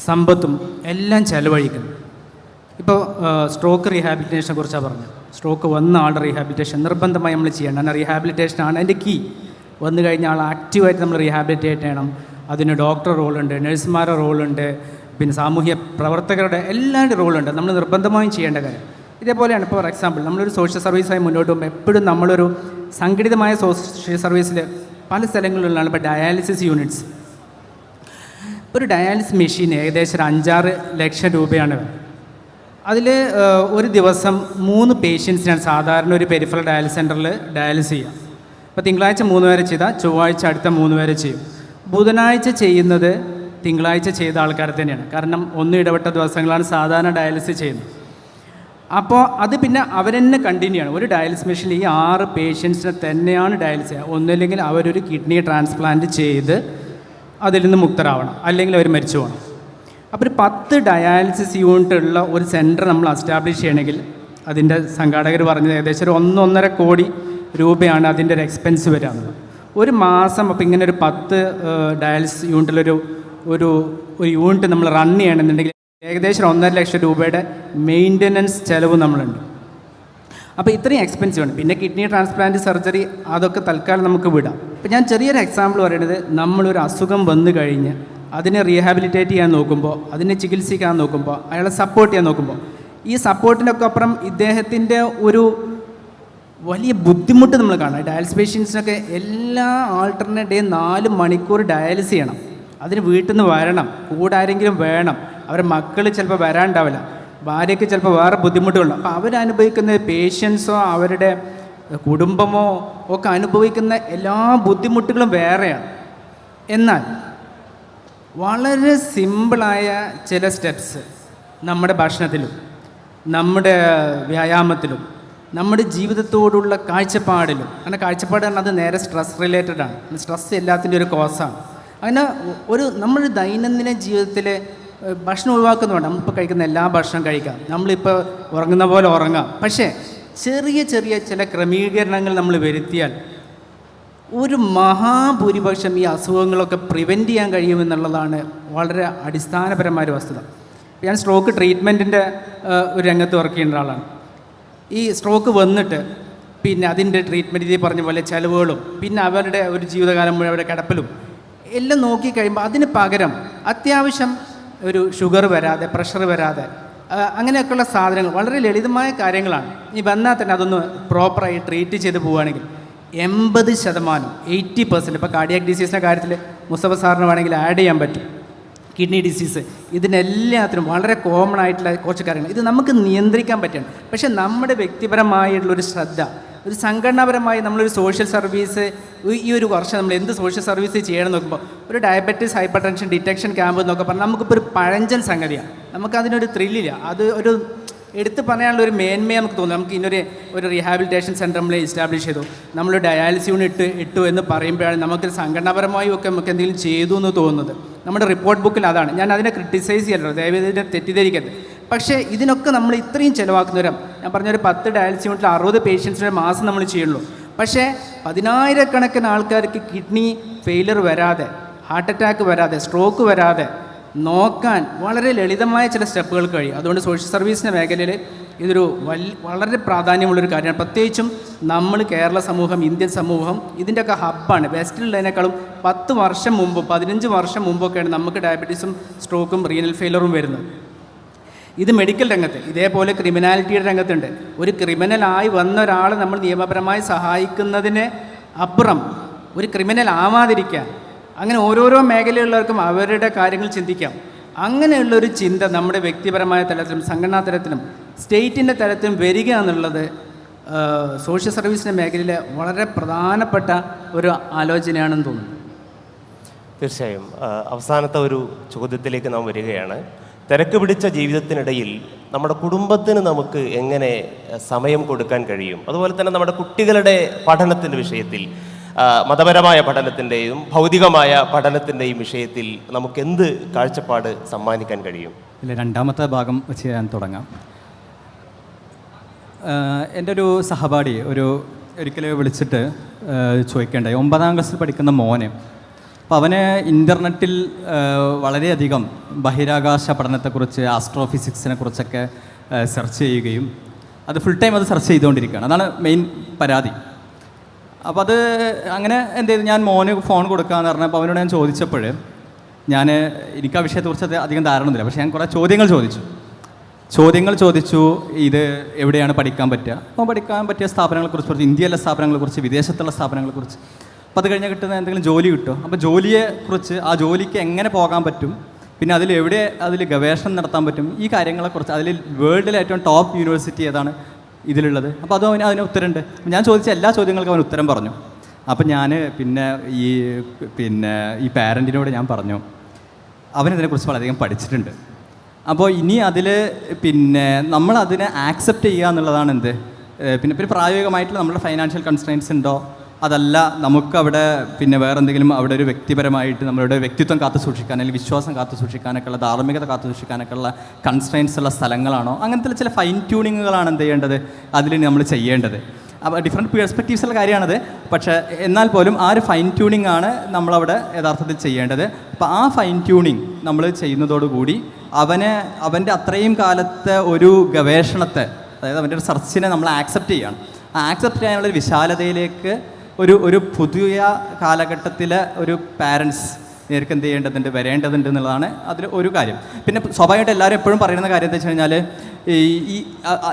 സമ്പത്തും എല്ലാം ചെലവഴിക്കുന്നു. ഇപ്പോൾ സ്ട്രോക്ക് റീഹാബിലിറ്റേഷനെ കുറിച്ചാണ് പറഞ്ഞത്. സ്ട്രോക്ക് വന്ന ആളുടെ റീഹാബിലിറ്റേഷൻ നിർബന്ധമായി നമ്മൾ ചെയ്യണം. കാരണം റീഹാബിലിറ്റേഷനാണ് അതിൻ്റെ കീ. വന്നു കഴിഞ്ഞാൽ ആൾ ആക്റ്റീവായിട്ട് നമ്മൾ റീഹാബിലിറ്റേറ്റ് ചെയ്യണം. അതിന് ഡോക്ടർ റോളുണ്ട്, നഴ്സുമാരുടെ റോളുണ്ട്, പിന്നെ സാമൂഹ്യ പ്രവർത്തകരുടെ എല്ലാവരുടെ റോളുണ്ട്. നമ്മൾ നിർബന്ധമായും ചെയ്യേണ്ട കാര്യം ഇതേപോലെയാണ്. ഇപ്പോൾ ഫോർ എക്സാമ്പിൾ നമ്മളൊരു സോഷ്യൽ സർവീസായി മുന്നോട്ട് പോകുമ്പോൾ എപ്പോഴും നമ്മളൊരു സംഘടിതമായ സോഷ്യൽ സർവീസിൽ പല സ്ഥലങ്ങളിലുള്ളതാണ്. ഇപ്പോൾ ഡയാലിസിസ് യൂണിറ്റ്സ്, ഒരു ഡയാലിസിസ് മെഷീൻ ഏകദേശം ഒരു 5-6 ലക്ഷം രൂപയാണ്. അതിൽ ഒരു ദിവസം 3 പേഷ്യൻസിനാണ് സാധാരണ ഒരു പെരിഫറൽ ഡയാലിസിസ് സെൻറ്ററിൽ ഡയാലിസിസ് ചെയ്യുക. ഇപ്പോൾ തിങ്കളാഴ്ച 3 പേരെ ചെയ്താൽ ചൊവ്വാഴ്ച അടുത്ത 3 പേരെ ചെയ്യും. ബുധനാഴ്ച ചെയ്യുന്നത് തിങ്കളാഴ്ച ചെയ്ത ആൾക്കാരെ തന്നെയാണ്. കാരണം 1 ഇടവിട്ട ദിവസങ്ങളാണ് സാധാരണ ഡയാലിസിസ് ചെയ്യുന്നത്. അപ്പോൾ അത് പിന്നെ അവരെന്നെ കണ്ടിന്യൂ ആണ്. ഒരു ഡയാലിസിസ് മെഷീനിൽ ഈ 6 പേഷ്യൻസിനെ തന്നെയാണ് ഡയാലിസിസ് ചെയ്യുക. ഒന്നില്ലെങ്കിൽ അവരൊരു കിഡ്നി ട്രാൻസ്പ്ലാന്റ് ചെയ്ത് അതിൽ നിന്ന് മുക്തരാവണം, അല്ലെങ്കിൽ അവർ മരിച്ചു പോകണം. അപ്പോൾ ഒരു 10 ഡയാലിസിസ് യൂണിറ്റ് ഉള്ള ഒരു സെൻറ്റർ നമ്മൾ എസ്റ്റാബ്ലിഷ് ചെയ്യണമെങ്കിൽ അതിൻ്റെ സംഘാടകർ പറഞ്ഞത് ഏകദേശം ഒരു 1-1.5 കോടി രൂപയാണ് അതിൻ്റെ ഒരു എക്സ്പെൻസ് വരാറുള്ളത്. ഒരു മാസം. അപ്പോൾ ഇങ്ങനെ ഒരു 10 ഡയാലിസിസ് യൂണിറ്റിലൊരു ഒരു യൂണിറ്റ് നമ്മൾ റൺ ചെയ്യണമെന്നുണ്ടെങ്കിൽ ഏകദേശം 1.5 ലക്ഷം രൂപയുടെ മെയിൻ്റനൻസ് ചിലവ് നമ്മളുണ്ട്. അപ്പോൾ ഇത്രയും എക്സ്പെൻസീവ് ആണ്. പിന്നെ കിഡ്നി ട്രാൻസ്പ്ലാന്റ്, സർജറി അതൊക്കെ തൽക്കാലം നമുക്ക് വിടാം. അപ്പോൾ ഞാൻ ചെറിയൊരു എക്സാമ്പിൾ പറയുന്നത്, നമ്മളൊരു അസുഖം വന്നു കഴിഞ്ഞ് അതിനെ റീഹാബിലിറ്റേറ്റ് ചെയ്യാൻ നോക്കുമ്പോൾ, അതിനെ ചികിത്സിക്കാൻ നോക്കുമ്പോൾ, അയാളെ സപ്പോർട്ട് ചെയ്യാൻ നോക്കുമ്പോൾ, ഈ സപ്പോർട്ടിനൊക്കെ അപ്പുറം ഇദ്ദേഹത്തിൻ്റെ ഒരു വലിയ ബുദ്ധിമുട്ട് നമ്മൾ കാണാം. ഡയാലിസിസ് പേഷ്യൻസിനൊക്കെ എല്ലാ ആൾട്ടർനേറ്റ് ഡേ 4 മണിക്കൂർ ഡയാലിസിസ് ചെയ്യണം. അതിന് വീട്ടിൽ നിന്ന് വരണം, കൂടെ ആരെങ്കിലും വേണം. അവരുടെ മക്കൾ ചിലപ്പോൾ വരാനുണ്ടാവില്ല, ഭാര്യയ്ക്ക് ചിലപ്പോൾ വേറെ ബുദ്ധിമുട്ടുകളുണ്ട്. അപ്പോൾ അവരനുഭവിക്കുന്ന പേഷ്യൻസോ അവരുടെ കുടുംബമോ ഒക്കെ അനുഭവിക്കുന്ന എല്ലാ ബുദ്ധിമുട്ടുകളും വേറെയാണ്. എന്നാൽ വളരെ സിമ്പിളായ ചില സ്റ്റെപ്സ് നമ്മുടെ ഭക്ഷണത്തിലും നമ്മുടെ വ്യായാമത്തിലും നമ്മുടെ ജീവിതത്തോടുള്ള കാഴ്ചപ്പാടിലും, അങ്ങനെ കാഴ്ചപ്പാട് പറഞ്ഞാൽ അത് നേരെ സ്ട്രെസ് റിലേറ്റഡ് ആണ്. സ്ട്രെസ് എല്ലാത്തിൻ്റെ ഒരു കോസാണ്. അങ്ങനെ നമ്മൾ ദൈനംദിന ജീവിതത്തിൽ ഭക്ഷണം ഒഴിവാക്കുന്നുണ്ട്. നമ്മളിപ്പോൾ കഴിക്കുന്ന എല്ലാ ഭക്ഷണം കഴിക്കാം, നമ്മളിപ്പോൾ ഉറങ്ങുന്ന പോലെ ഉറങ്ങാം. പക്ഷേ ചെറിയ ചെറിയ ചില ക്രമീകരണങ്ങൾ നമ്മൾ വരുത്തിയാൽ ഒരു മഹാഭൂരിപക്ഷം ഈ അസുഖങ്ങളൊക്കെ പ്രിവെൻറ്റ് ചെയ്യാൻ കഴിയുമെന്നുള്ളതാണ് വളരെ അടിസ്ഥാനപരമായ ഒരു വസ്തുത. ഞാൻ സ്ട്രോക്ക് ട്രീറ്റ്മെൻറ്റിൻ്റെ ഒരു രംഗത്ത് വർക്ക് ചെയ്യുന്ന ഒരാളാണ്. ഈ സ്ട്രോക്ക് വന്നിട്ട് പിന്നെ അതിൻ്റെ ട്രീറ്റ്മെൻറ്റ് ഇതേ പറഞ്ഞ പോലെ ചിലവുകളും പിന്നെ അവരുടെ ഒരു ജീവിതകാലം മുഴുവൻ അവരുടെ കിടപ്പിലും എല്ലാം നോക്കിക്കഴിയുമ്പോൾ അതിന് പകരം അത്യാവശ്യം ഒരു ഷുഗർ വരാതെ, പ്രഷർ വരാതെ, അങ്ങനെയൊക്കെയുള്ള സാധനങ്ങൾ വളരെ ലളിതമായ കാര്യങ്ങളാണ്. ഈ വന്നാൽ തന്നെ അതൊന്ന് പ്രോപ്പറായി ട്രീറ്റ് ചെയ്ത് പോവുകയാണെങ്കിൽ 80%, 80%, ഇപ്പോൾ കാർഡിയാക് ഡിസീസിൻ്റെ കാര്യത്തിൽ മുസ്തഫ സാറിന് വേണമെങ്കിൽ ആഡ് ചെയ്യാൻ പറ്റും. കിഡ്നി ഡിസീസ്, ഇതിനെല്ലാത്തിനും വളരെ കോമൺ ആയിട്ടുള്ള കുറച്ച് കാര്യങ്ങൾ ഇത് നമുക്ക് നിയന്ത്രിക്കാൻ പറ്റും. പക്ഷേ നമ്മുടെ വ്യക്തിപരമായിട്ടുള്ളൊരു ശ്രദ്ധ, ഒരു സംഘടനാപരമായി നമ്മളൊരു സോഷ്യൽ സർവീസ് ഈ ഒരു വർഷം നമ്മൾ എന്ത് സോഷ്യൽ സർവീസ് ചെയ്യണം നോക്കുമ്പോൾ ഒരു diabetes hyper tension detection camp എന്നൊക്കെ പറഞ്ഞാൽ നമുക്കിപ്പോൾ ഒരു പഴഞ്ചൻ സംഗതിയാണ്. നമുക്കതിനൊരു ത്രില്ലില്ല. അത് ഒരു എടുത്ത് പറയാനുള്ള ഒരു മേന്മയെ നമുക്ക് തോന്നും. നമുക്ക് ഇന്നൊരു റീഹാബിലിറ്റേഷൻ സെൻറ്റർ നമ്മൾ എസ്റ്റാബ്ലിഷ് ചെയ്തു, നമ്മൾ ഡയാലിസിസ് യൂണിറ്റ് ഇട്ടു എന്ന് പറയുമ്പോഴാണ് നമുക്ക് സംഘടനാപരമായും ഒക്കെ നമുക്ക് എന്തെങ്കിലും ചെയ്തു എന്ന് തോന്നുന്നത്. നമ്മുടെ റിപ്പോർട്ട് ബുക്കിൽ അതാണ്. ഞാൻ അതിനെ ക്രിട്ടിസൈസ് ചെയ്യല്ലോ, ദയവേദി ഇതിനെ തെറ്റിദ്ധരിക്കരുത്. പക്ഷേ ഇതിനൊക്കെ നമ്മൾ ഇത്രയും ചിലവാക്കുന്നവരും, ഞാൻ പറഞ്ഞൊരു 10 ഡയാലിസിസ് യൂണിറ്റിൽ 60 പേഷ്യൻസിൻ്റെ മാസം നമ്മൾ ചെയ്യുള്ളൂ. പക്ഷേ 10,000-കണക്കിന് ആൾക്കാർക്ക് കിഡ്നി ഫെയിലിയർ വരാതെ, ഹാർട്ട് അറ്റാക്ക് വരാതെ, സ്ട്രോക്ക് വരാതെ നോക്കാൻ വളരെ ലളിതമായ ചില സ്റ്റെപ്പുകൾ കഴിയും. അതുകൊണ്ട് സോഷ്യൽ സർവീസിൻ്റെ മേഖലയിൽ ഇതൊരു വളരെ പ്രാധാന്യമുള്ളൊരു കാര്യമാണ്. പ്രത്യേകിച്ചും നമ്മൾ കേരള സമൂഹം, ഇന്ത്യൻ സമൂഹം ഇതിൻ്റെയൊക്കെ ഹബ്ബാണ്. വെസ്റ്റിലുള്ളതിനേക്കാളും 10 വർഷം മുമ്പും 15 വർഷം മുമ്പൊക്കെയാണ് നമുക്ക് ഡയബറ്റീസും സ്ട്രോക്കും റീനൽ ഫെയിലറും വരുന്നത്. ഇത് മെഡിക്കൽ രംഗത്ത്, ഇതേപോലെ ക്രിമിനാലിറ്റിയുടെ രംഗത്തുണ്ട്. ഒരു ക്രിമിനലായി വന്ന ഒരാളെ നമ്മൾ നിയമപരമായി സഹായിക്കുന്നതിന് അപ്പുറം ഒരു ക്രിമിനൽ ആവാതിരിക്കാൻ, അങ്ങനെ ഓരോരോ മേഖലയുള്ളവർക്കും അവരുടെ കാര്യങ്ങൾ ചിന്തിക്കാം. അങ്ങനെയുള്ളൊരു ചിന്ത നമ്മുടെ വ്യക്തിപരമായ തലത്തിലും സംഘടനാ തലത്തിലും സ്റ്റേറ്റിൻ്റെ തലത്തിലും വരിക എന്നുള്ളത് സോഷ്യൽ സർവീസിൻ്റെ മേഖലയിലെ വളരെ പ്രധാനപ്പെട്ട ഒരു ആലോചനയാണെന്ന് തോന്നുന്നു. തീർച്ചയായും അവസാനത്തെ ഒരു ചോദ്യത്തിലേക്ക് നാം വരികയാണ്. തിരക്ക് പിടിച്ച ജീവിതത്തിനിടയിൽ നമ്മുടെ കുടുംബത്തിന് നമുക്ക് എങ്ങനെ സമയം കൊടുക്കാൻ കഴിയും? അതുപോലെ തന്നെ നമ്മുടെ കുട്ടികളുടെ പഠനത്തിൻ്റെ വിഷയത്തിൽ, മതപരമായ പഠനത്തിൻ്റെയും ഭൗതികമായ പഠനത്തിൻ്റെയും വിഷയത്തിൽ നമുക്ക് എന്ത് കാഴ്ചപ്പാട് സമ്മാനിക്കാൻ കഴിയും? ഇല്ല, രണ്ടാമത്തെ ഭാഗം വെച്ച് ഞാൻ തുടങ്ങാം. എൻ്റെ ഒരു സഹപാഠി ഒരിക്കലും വിളിച്ചിട്ട് ചോദിക്കേണ്ടായി, 9ാം ക്ലാസ്സിൽ പഠിക്കുന്ന മോനെ. അപ്പോൾ അവന് ഇൻ്റർനെറ്റിൽ വളരെയധികം ബഹിരാകാശ പഠനത്തെക്കുറിച്ച്, ആസ്ട്രോഫിസിക്സിനെ കുറിച്ചൊക്കെ സെർച്ച് ചെയ്യുകയും അത് ഫുൾ ടൈം അത് സെർച്ച് ചെയ്തുകൊണ്ടിരിക്കുകയാണ്. അതാണ് മെയിൻ പരാതി. അപ്പോൾ അത് അങ്ങനെ എന്ത് ചെയ്തു, ഞാൻ മോന് ഫോൺ കൊടുക്കാമെന്ന് പറഞ്ഞപ്പോൾ അവനോട് ഞാൻ ചോദിച്ചപ്പോൾ എനിക്ക് ആ വിഷയത്തെക്കുറിച്ച് അധികം ധാരണയൊന്നുമില്ല. പക്ഷേ ഞാൻ കുറേ ചോദ്യങ്ങൾ ചോദിച്ചു. ഇത് എവിടെയാണ് പഠിക്കാൻ പറ്റുക, അപ്പോൾ പഠിക്കാൻ പറ്റിയ സ്ഥാപനങ്ങളെക്കുറിച്ച്, ഇന്ത്യയിലെ സ്ഥാപനങ്ങളെക്കുറിച്ച്, വിദേശത്തുള്ള സ്ഥാപനങ്ങളെക്കുറിച്ച്. അപ്പോൾ അത് കഴിഞ്ഞാൽ കിട്ടുന്ന എന്തെങ്കിലും ജോലി കിട്ടും, അപ്പോൾ ജോലിയെക്കുറിച്ച്, ആ ജോലിക്ക് എങ്ങനെ പോകാൻ പറ്റും, പിന്നെ അതിൽ ഗവേഷണം നടത്താൻ പറ്റും, ഈ കാര്യങ്ങളെക്കുറിച്ച്. അതിൽ വേൾഡിലെ ഏറ്റവും ടോപ്പ് യൂണിവേഴ്സിറ്റി ഏതാണ് ഇതിലുള്ളത്, അപ്പോൾ അതും അതിന് ഉത്തരമുണ്ട്. ഞാൻ ചോദിച്ച എല്ലാ ചോദ്യങ്ങൾക്കും അവൻ ഉത്തരം പറഞ്ഞു. അപ്പം ഞാൻ ഈ പാരൻറ്റിനോട് ഞാൻ പറഞ്ഞു, അവനതിനെക്കുറിച്ച് വളരെയധികം പഠിച്ചിട്ടുണ്ട്. അപ്പോൾ ഇനി അതിൽ നമ്മളതിനെ ആക്സെപ്റ്റ് ചെയ്യുക എന്നുള്ളതാണ് പിന്നെ പ്രായോഗികമായിട്ടുള്ള നമ്മുടെ ഫൈനാൻഷ്യൽ കൺസ്ട്രെയിൻസ് ഉണ്ടോ, അതല്ല നമുക്കവിടെ വേറെ എന്തെങ്കിലും അവിടെ ഒരു വ്യക്തിപരമായിട്ട് നമ്മളുടെ വ്യക്തിത്വം കാത്തു സൂക്ഷിക്കാൻ, അല്ലെങ്കിൽ വിശ്വാസം കാത്തു സൂക്ഷിക്കാനൊക്കെ ഉള്ള, ധാർമ്മികത കാത്തു സൂക്ഷിക്കാനൊക്കെ ഉള്ള കൺസ്ട്രെയിൻസ് ഉള്ള സ്ഥലങ്ങളാണോ, അങ്ങനത്തെ ചില ഫൈൻ ട്യൂണിങ്ങുകളാണ് എന്ത് ചെയ്യേണ്ടത്, അതിൽ നമ്മൾ ചെയ്യേണ്ടത്. അപ്പോൾ ഡിഫറെൻറ്റ് പേഴ്സ്പെക്റ്റീവ്സുള്ള കാര്യമാണത്. പക്ഷേ എന്നാൽ പോലും ആ ഒരു ഫൈൻ ട്യൂണിംഗ് ആണ് നമ്മളവിടെ യഥാർത്ഥത്തിൽ ചെയ്യേണ്ടത്. അപ്പോൾ ആ ഫൈൻ ട്യൂണിങ് നമ്മൾ ചെയ്യുന്നതോടുകൂടി അവൻ്റെ അത്രയും കാലത്തെ ഒരു ഗവേഷണത്തെ, അതായത് അവൻ്റെ ഒരു സെർച്ചിനെ നമ്മൾ ആക്സെപ്റ്റ് ചെയ്യുകയാണ്. ആ ആക്സെപ്റ്റ് ചെയ്യാനുള്ളൊരു വിശാലതയിലേക്ക് ഒരു പുതിയ കാലഘട്ടത്തിലെ ഒരു പാരൻസ് നേർക്ക് എന്ത് ചെയ്യേണ്ടതുണ്ട്, വരേണ്ടതുണ്ട് എന്നുള്ളതാണ് അതിൽ ഒരു കാര്യം. പിന്നെ സ്വാഭാവികമായിട്ട് എല്ലാവരും എപ്പോഴും പറയുന്ന കാര്യം എന്താ വെച്ച് കഴിഞ്ഞാൽ,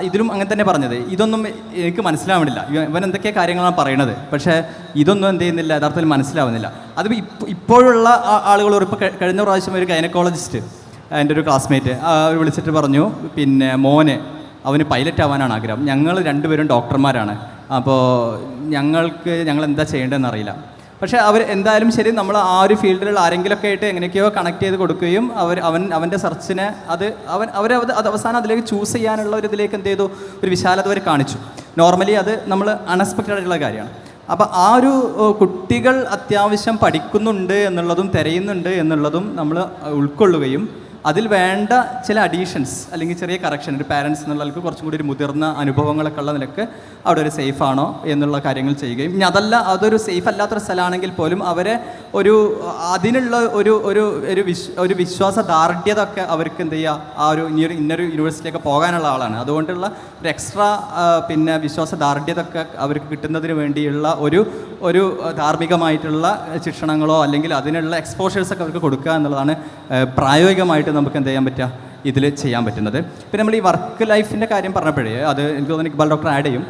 ഇതിലും അങ്ങനെ തന്നെ പറഞ്ഞത്, ഇതൊന്നും എനിക്ക് മനസ്സിലാവുന്നില്ല, ഇവൻ എന്തൊക്കെ കാര്യങ്ങളാണ് പറയണത്, പക്ഷേ ഇതൊന്നും എന്ത് ചെയ്യുന്നില്ല, യഥാർത്ഥത്തിൽ മനസ്സിലാവുന്നില്ല. അത് ഇപ്പോഴുള്ള ആളുകൾ, ഇപ്പോൾ കഴിഞ്ഞ പ്രാവശ്യം ഒരു ഗൈനക്കോളജിസ്റ്റ്, എൻ്റെ ഒരു ക്ലാസ്മേറ്റ് വിളിച്ചിട്ട് പറഞ്ഞു, മോനെ അവന് പൈലറ്റ് ആവാനാണ് ആഗ്രഹം, ഞങ്ങൾ രണ്ടുപേരും ഡോക്ടർമാരാണ്, അപ്പോൾ ഞങ്ങൾ എന്താ ചെയ്യേണ്ടതെന്ന് അറിയില്ല. പക്ഷേ അവർ എന്തായാലും ശരി നമ്മൾ ആ ഒരു ഫീൽഡിലുള്ള ആരെങ്കിലുമൊക്കെ ആയിട്ട് എങ്ങനെയൊക്കെയോ കണക്ട് ചെയ്ത് കൊടുക്കുകയും അവൻ്റെ സെർച്ചിനെ അത് അവസാനം അതിലേക്ക് ചൂസ് ചെയ്യാനുള്ള ഒരു ഇതിലേക്ക് എന്ത് ചെയ്തു, ഒരു വിശാലത അവർ കാണിച്ചു. നോർമലി അത് നമ്മൾ അൺഎക്സ്പെക്റ്റഡ് ആയിട്ടുള്ള കാര്യമാണ്. അപ്പോൾ ആ ഒരു കുട്ടികൾ അത്യാവശ്യം പഠിക്കുന്നുണ്ട് എന്നുള്ളതും തിരയുന്നുണ്ട് എന്നുള്ളതും നമ്മൾ ഉൾക്കൊള്ളുകയും അതിൽ വേണ്ട ചില അഡീഷൻസ് അല്ലെങ്കിൽ ചെറിയ കറക്ഷൻ ഒരു പാരൻസ് എന്നുള്ളവർക്ക് കുറച്ചും കൂടി ഒരു മുതിർന്ന അനുഭവങ്ങളൊക്കെ ഉള്ള നിലക്ക് അവിടെ ഒരു സേഫ് ആണോ എന്നുള്ള കാര്യങ്ങൾ ചെയ്യുകയും ഇനി അതല്ല അതൊരു സേഫ് അല്ലാത്തൊരു സ്ഥലമാണെങ്കിൽ പോലും അവരെ അതിനുള്ള ഒരു വിശ്വാസദാർഢ്യത ഒക്കെ അവർക്ക് എന്ത് ചെയ്യുക, ആ ഒരു ഇന്നൊരു യൂണിവേഴ്സിറ്റിയൊക്കെ പോകാനുള്ള ആളാണ്, അതുകൊണ്ടുള്ള ഒരു എക്സ്ട്രാ പിന്നെ വിശ്വാസദാർഢ്യത ഒക്കെ അവർക്ക് കിട്ടുന്നതിന് വേണ്ടിയുള്ള ഒരു ധാർമ്മികമായിട്ടുള്ള ശിക്ഷണങ്ങളോ അല്ലെങ്കിൽ അതിനുള്ള എക്സ്പോഷേഴ്സൊക്കെ അവർക്ക് കൊടുക്കുക എന്നുള്ളതാണ് പ്രായോഗികമായിട്ട് നമുക്ക് എന്ത് ചെയ്യാൻ പറ്റുക, ഇതിൽ ചെയ്യാൻ പറ്റുന്നത്. പിന്നെ നമ്മൾ ഈ വർക്ക് ലൈഫിൻ്റെ കാര്യം പറഞ്ഞപ്പോഴേ അത് എനിക്ക് തോന്നുന്നു ഇക്ബാൽ ഡോക്ടർ ആഡ് ചെയ്യും.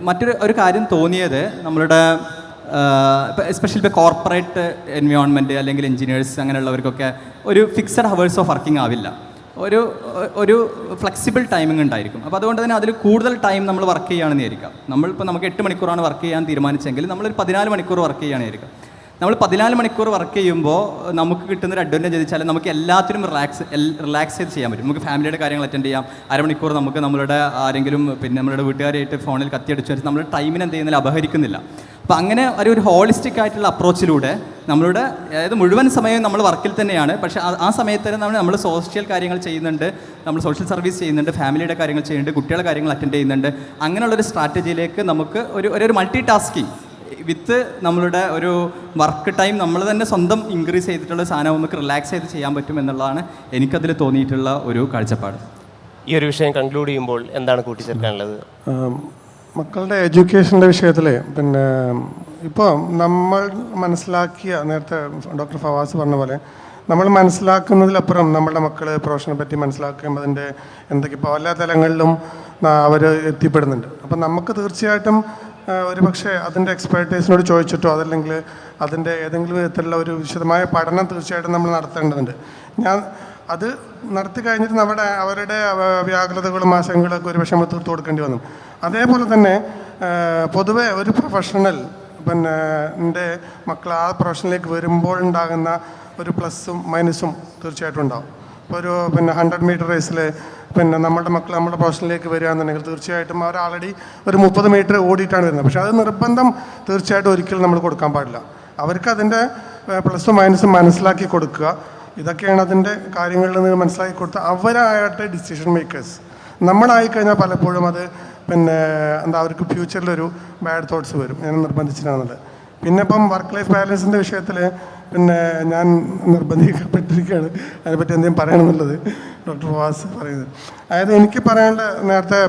മറ്റൊരു കാര്യം തോന്നിയത് നമ്മളുടെ എസ്പെഷ്യലി ഇപ്പോൾ കോർപ്പറേറ്റ് എൻവയോൺമെൻറ്റ് അല്ലെങ്കിൽ എൻജിനീയേഴ്സ് അങ്ങനെയുള്ളവർക്കൊക്കെ ഒരു ഫിക്സഡ് ഹവേഴ്സ് ഓഫ് വർക്കിംഗ് ആവില്ല, ഒരു ഫ്ലെക്സിബിൾ ടൈമിംഗ് ഉണ്ടായിരിക്കും. അപ്പോൾ അതുകൊണ്ട് തന്നെ അതിൽ കൂടുതൽ ടൈം നമ്മൾ വർക്ക് ചെയ്യുകയാണെന്ന് വിചാരിക്കാം. നമുക്ക് 8 മണിക്കൂറാണ് വർക്ക് ചെയ്യാൻ തീരുമാനിച്ചെങ്കിൽ നമ്മളൊരു 14 മണിക്കൂർ വർക്ക് ചെയ്യുകയാണെന്ന് വിചാരിക്കാം. നമ്മൾ 14 മണിക്കൂർ വർക്ക് ചെയ്യുമ്പോൾ നമുക്ക് കിട്ടുന്നൊരു അഡ്വാൻറ്റേജ് വെച്ചാൽ നമുക്ക് എല്ലാത്തിനും റിലാക്സ് ചെയ്ത് ചെയ്യാൻ പറ്റും. നമുക്ക് ഫാമിലിയുടെ കാര്യങ്ങൾ അറ്റൻഡ് ചെയ്യാം. അരമണിക്കൂർ നമുക്ക് നമ്മളുടെ ആരെങ്കിലും പിന്നെ നമ്മളുടെ വീട്ടുകാരായിട്ട് ഫോണിൽ കത്തിയടിച്ച് വെച്ച് നമ്മുടെ ടൈമിന് എന്ത് ചെയ്യുന്നില്ല, അപഹരിക്കുന്നില്ല. അപ്പോൾ അങ്ങനെ ഒരു ഹോളിസ്റ്റിക് ആയിട്ടുള്ള അപ്രോച്ചിലൂടെ നമ്മളുടെ അതായത് മുഴുവൻ സമയം നമ്മൾ വർക്കിൽ തന്നെയാണ്, പക്ഷേ ആ സമയത്ത് തന്നെ നമ്മൾ സോഷ്യൽ കാര്യങ്ങൾ ചെയ്യുന്നുണ്ട്, നമ്മൾ സോഷ്യൽ സർവീസ് ചെയ്യുന്നുണ്ട്, ഫാമിലിയുടെ കാര്യങ്ങൾ ചെയ്യുന്നുണ്ട്, കുട്ടികളുടെ കാര്യങ്ങൾ അറ്റൻഡ് ചെയ്യുന്നുണ്ട്. അങ്ങനെയുള്ളൊരു സ്ട്രാറ്റജിയിലേക്ക് നമുക്ക് ഒരു മൾട്ടി ടാസ്കിങ് വിത്ത് നമ്മളുടെ ഒരു വർക്ക് ടൈം നമ്മൾ തന്നെ സ്വന്തം ഇൻക്രീസ് ചെയ്തിട്ടുള്ള സാധനം നമുക്ക് റിലാക്സ് ചെയ്ത് ചെയ്യാൻ പറ്റും എന്നുള്ളതാണ് എനിക്കതിൽ തോന്നിയിട്ടുള്ള ഒരു കാഴ്ചപ്പാട്. ഈ ഒരു വിഷയം കൺക്ലൂഡ് ചെയ്യുമ്പോൾ എന്താണ് കൂട്ടിച്ചേർക്കാനുള്ളത്? മക്കളുടെ എഡ്യൂക്കേഷൻ്റെ വിഷയത്തിൽ പിന്നെ ഇപ്പോൾ നമ്മൾ മനസ്സിലാക്കിയ നേരത്തെ ഡോക്ടർ ഫവാസ് പറഞ്ഞ പോലെ നമ്മൾ മനസ്സിലാക്കുന്നതിലപ്പുറം നമ്മുടെ മക്കൾ പ്രൊഫഷനെ പറ്റി മനസ്സിലാക്കുമ്പോൾ അതിൻ്റെ എന്തൊക്കെ പല തലങ്ങളിലും അവർ എത്തിപ്പെടുന്നുണ്ട്. അപ്പം നമുക്ക് തീർച്ചയായിട്ടും ഒരു പക്ഷേ അതിൻ്റെ എക്സ്പെർട്ടൈസിനോട് ചോദിച്ചിട്ടോ അതല്ലെങ്കിൽ അതിൻ്റെ ഏതെങ്കിലും വിധത്തിലുള്ള ഒരു വിശദമായ പഠനം തീർച്ചയായിട്ടും നമ്മൾ നടത്തേണ്ടതുണ്ട്. അത് നടത്തി കഴിഞ്ഞിട്ട് അവരുടെ വ്യാകുലതകളും ആശങ്കകളൊക്കെ ഒരു പക്ഷേ നമ്മൾ തീർത്തു കൊടുക്കേണ്ടി വന്നു. അതേപോലെ തന്നെ പൊതുവെ ഒരു പ്രൊഫഷണൽ പിന്നെ മക്കൾ ആ പ്രൊഫഷനിലേക്ക് വരുമ്പോൾ ഉണ്ടാകുന്ന ഒരു പ്ലസ്സും മൈനസും തീർച്ചയായിട്ടും ഉണ്ടാവും. ഇപ്പോൾ ഒരു 100 മീറ്റർ റേസിൽ നമ്മുടെ മക്കൾ നമ്മുടെ പ്രൊഫഷനിലേക്ക് വരികയാണെന്നുണ്ടെങ്കിൽ തീർച്ചയായിട്ടും അവർ ആൾറെഡി ഒരു 30 മീറ്റർ ഓടിയിട്ടാണ് വരുന്നത്. പക്ഷേ അത് നിർബന്ധം തീർച്ചയായിട്ടും ഒരിക്കലും നമ്മൾ കൊടുക്കാൻ പാടില്ല. അവർക്ക് അതിൻ്റെ പ്ലസും മൈനസും മനസ്സിലാക്കി കൊടുക്കുക. ഇതൊക്കെയാണ് അതിൻ്റെ കാര്യങ്ങളിൽ നിന്ന് മനസ്സിലാക്കി കൊടുത്ത് അവരായിട്ട് ഡിസിഷൻ മേക്കേഴ്സ്. നമ്മളായിക്കഴിഞ്ഞാൽ പലപ്പോഴും അത് അവർക്ക് ഫ്യൂച്ചറിലൊരു ബാഡ് തോട്ട്സ് വരും. ഞാൻ നിർബന്ധിച്ചിട്ടാണുള്ളത്. പിന്നെ ഇപ്പം വർക്ക് ലൈഫ് ബാലൻസിൻ്റെ വിഷയത്തിൽ ഞാൻ നിർബന്ധിക്കപ്പെട്ടിരിക്കുകയാണ്. അതിനെപ്പറ്റി എന്തെങ്കിലും പറയണമെന്നുള്ളത് ഡോക്ടർ ഫവാസ് പറയുന്നത്. അതായത് എനിക്ക് പറയാനുള്ള നേരത്തെ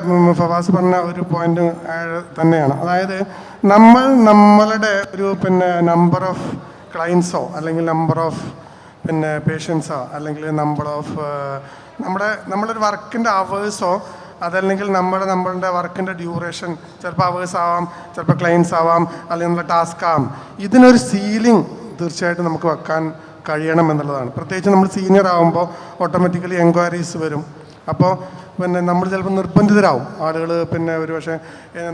ഫവാസ് പറഞ്ഞ ഒരു പോയിന്റ് തന്നെയാണ്. അതായത് നമ്മളുടെ ഒരു നമ്പർ ഓഫ് ക്ലയൻസോ അല്ലെങ്കിൽ നമ്പർ ഓഫ് പേഷ്യൻസോ അല്ലെങ്കിൽ നമ്പർ ഓഫ് നമ്മളൊരു വർക്കിൻ്റെ അവേഴ്സോ അതല്ലെങ്കിൽ നമ്മളുടെ വർക്കിൻ്റെ ഡ്യൂറേഷൻ ചിലപ്പോൾ അവേഴ്സ് ആവാം, ചിലപ്പോൾ ക്ലയൻസ് ആവാം, അല്ലെങ്കിൽ നമ്മുടെ ടാസ്ക് ആവാം. ഇതിനൊരു സീലിംഗ് തീർച്ചയായിട്ടും നമുക്ക് വെക്കാൻ കഴിയണം എന്നുള്ളതാണ്. പ്രത്യേകിച്ച് നമ്മൾ സീനിയർ ആകുമ്പോൾ ഓട്ടോമാറ്റിക്കലി എൻക്വയറീസ് വരും. അപ്പോൾ നമ്മൾ ചിലപ്പോൾ നിർബന്ധിതരാകും. ആളുകൾ ഒരു പക്ഷേ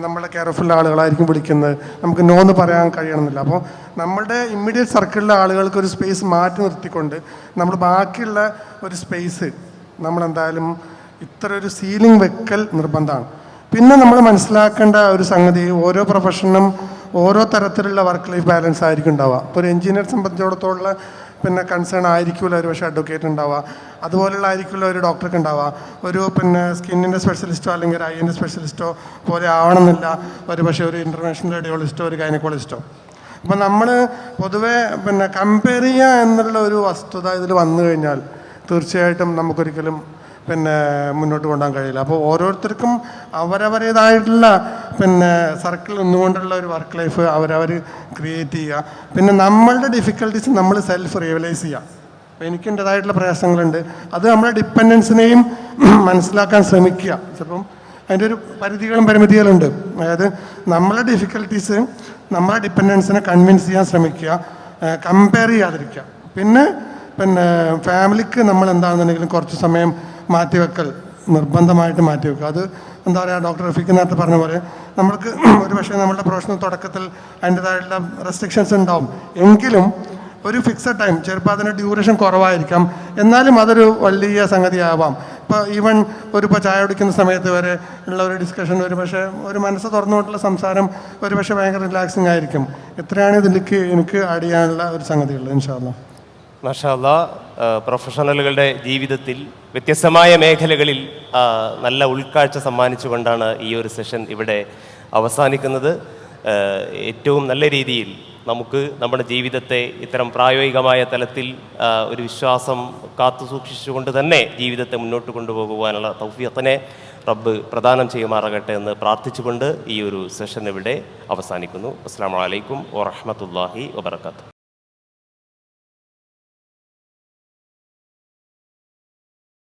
നമ്മളെ കെയർഫുൾ ആളുകളായിരിക്കും വിളിക്കുന്നത്. നമുക്ക് നോ എന്ന് പറയാൻ കഴിയണമെന്നില്ല. അപ്പോൾ നമ്മളുടെ ഇമ്മീഡിയറ്റ് സർക്കിളിലെ ആളുകൾക്ക് ഒരു സ്പേസ് മാറ്റി നിർത്തിക്കൊണ്ട് നമ്മൾ ബാക്കിയുള്ള ഒരു സ്പേസ് നമ്മളെന്തായാലും ഇത്ര ഒരു സീലിംഗ് വെക്കൽ നിർബന്ധമാണ്. പിന്നെ നമ്മൾ മനസ്സിലാക്കേണ്ട ഒരു സംഗതി, ഓരോ പ്രൊഫഷനും ഓരോ തരത്തിലുള്ള വർക്ക് ലൈഫ് ബാലൻസ് ആയിരിക്കും ഉണ്ടാവുക. ഇപ്പോൾ ഒരു എഞ്ചിനീയർ സംബന്ധിച്ചിടത്തോളം കൺസേൺ ആയിരിക്കില്ല ഒരു പക്ഷേ അഡ്വക്കേറ്റ് ഉണ്ടാവുക, അതുപോലെയുള്ള ആയിരിക്കില്ല ഒരു ഡോക്ടർക്ക് ഉണ്ടാവുക. ഒരു സ്കിന്നിൻ്റെ സ്പെഷ്യലിസ്റ്റോ അല്ലെങ്കിൽ ഒരു ഐൻ്റെ സ്പെഷ്യലിസ്റ്റോ പോലെ ആവണമെന്നില്ല ഒരു പക്ഷേ ഒരു ഇൻ്റർനാഷണൽ റേഡിയോളജിസ്റ്റോ ഒരു ഗൈനക്കോളജിസ്റ്റോ. അപ്പോൾ നമ്മൾ പൊതുവേ കമ്പയർ ചെയ്യുക എന്നുള്ള ഒരു വസ്തുത ഇതിൽ വന്നു കഴിഞ്ഞാൽ തീർച്ചയായിട്ടും നമുക്കൊരിക്കലും മുന്നോട്ട് കൊണ്ടുപോകാൻ കഴിയില്ല. അപ്പോൾ ഓരോരുത്തർക്കും അവരവരേതായിട്ടുള്ള സർക്കിൾ നിന്നുകൊണ്ടുള്ള ഒരു വർക്ക് ലൈഫ് അവരവർ ക്രിയേറ്റ് ചെയ്യുക. പിന്നെ നമ്മളുടെ ഡിഫിക്കൽട്ടീസ് നമ്മൾ സെൽഫ് റിയലൈസ് ചെയ്യുക. അപ്പോൾ എനിക്കെൻ്റെതായിട്ടുള്ള പ്രയാസങ്ങളുണ്ട്, അത് നമ്മുടെ ഡിപ്പെൻഡൻസിനെയും മനസ്സിലാക്കാൻ ശ്രമിക്കുക. ചിലപ്പം അതിൻ്റെ ഒരു പരിധികളും പരിമിതികളുണ്ട്. അതായത് നമ്മളെ ഡിഫിക്കൽട്ടീസ് നമ്മളെ ഡിപ്പെൻഡൻസിനെ കൺവിൻസ് ചെയ്യാൻ ശ്രമിക്കുക, കമ്പയർ ചെയ്യാതിരിക്കുക. പിന്നെ ഫാമിലിക്ക് നമ്മൾ എന്താണെന്നുണ്ടെങ്കിലും കുറച്ച് സമയം മാറ്റിവെക്കൽ നിർബന്ധമായിട്ട് മാറ്റി വെക്കുക. അത് എന്താ പറയുക, ഡോക്ടർ റഫീഖ് നേരത്തെ പറഞ്ഞ പോലെ നമ്മൾക്ക് ഒരു പക്ഷേ നമ്മളുടെ പ്രൊഫഷണൽ തുടക്കത്തിൽ അതിൻ്റെതായിട്ടുള്ള റെസ്ട്രിക്ഷൻസ് ഉണ്ടാവും. എങ്കിലും ഒരു ഫിക്സഡ് ടൈം, ചിലപ്പോൾ അതിൻ്റെ ഡ്യൂറേഷൻ കുറവായിരിക്കാം, എന്നാലും അതൊരു വലിയ സംഗതിയാവാം. ഇപ്പോൾ ഈവൻ ഇപ്പോൾ ചായ കുടിക്കുന്ന സമയത്ത് വരെ ഉള്ള ഒരു ഡിസ്കഷൻ, ഒരു പക്ഷേ ഒരു മനസ്സ് തുറന്നുകൊണ്ടുള്ള സംസാരം ഒരു പക്ഷേ ഭയങ്കര റിലാക്സിങ് ആയിരിക്കും. ഇത്രയാണ് ഇതിലേക്ക് എനിക്ക് ആഡ് ചെയ്യാനുള്ള ഒരു സംഗതിയുള്ളത്. ഇൻഷാ അല്ലാഹ്. മാഷാ അല്ലാ, പ്രൊഫഷണലുകളുടെ ജീവിതത്തിൽ വ്യത്യസ്തമായ മേഖലകളിൽ നല്ല ഉൾക്കാഴ്ച സമ്മാനിച്ചുകൊണ്ടാണ് ഈ ഒരു സെഷൻ ഇവിടെ അവസാനിക്കുന്നത്. ഏറ്റവും നല്ല രീതിയിൽ നമുക്ക് നമ്മുടെ ജീവിതത്തെ ഇത്തരം പ്രായോഗികമായ തലത്തിൽ ഒരു വിശ്വാസം കാത്തു സൂക്ഷിച്ചുകൊണ്ട് തന്നെ ജീവിതത്തെ മുന്നോട്ട് കൊണ്ടുപോകുവാനുള്ള തൗഫീഖിനെ റബ്ബ് പ്രദാനം ചെയ്യുമാറാകട്ടെ എന്ന് പ്രാർത്ഥിച്ചുകൊണ്ട് ഈ ഒരു സെഷൻ ഇവിടെ അവസാനിക്കുന്നു. അസ്സലാമു അലൈക്കും വറഹ്മത്തുള്ളാഹി വബറകാതുഹു.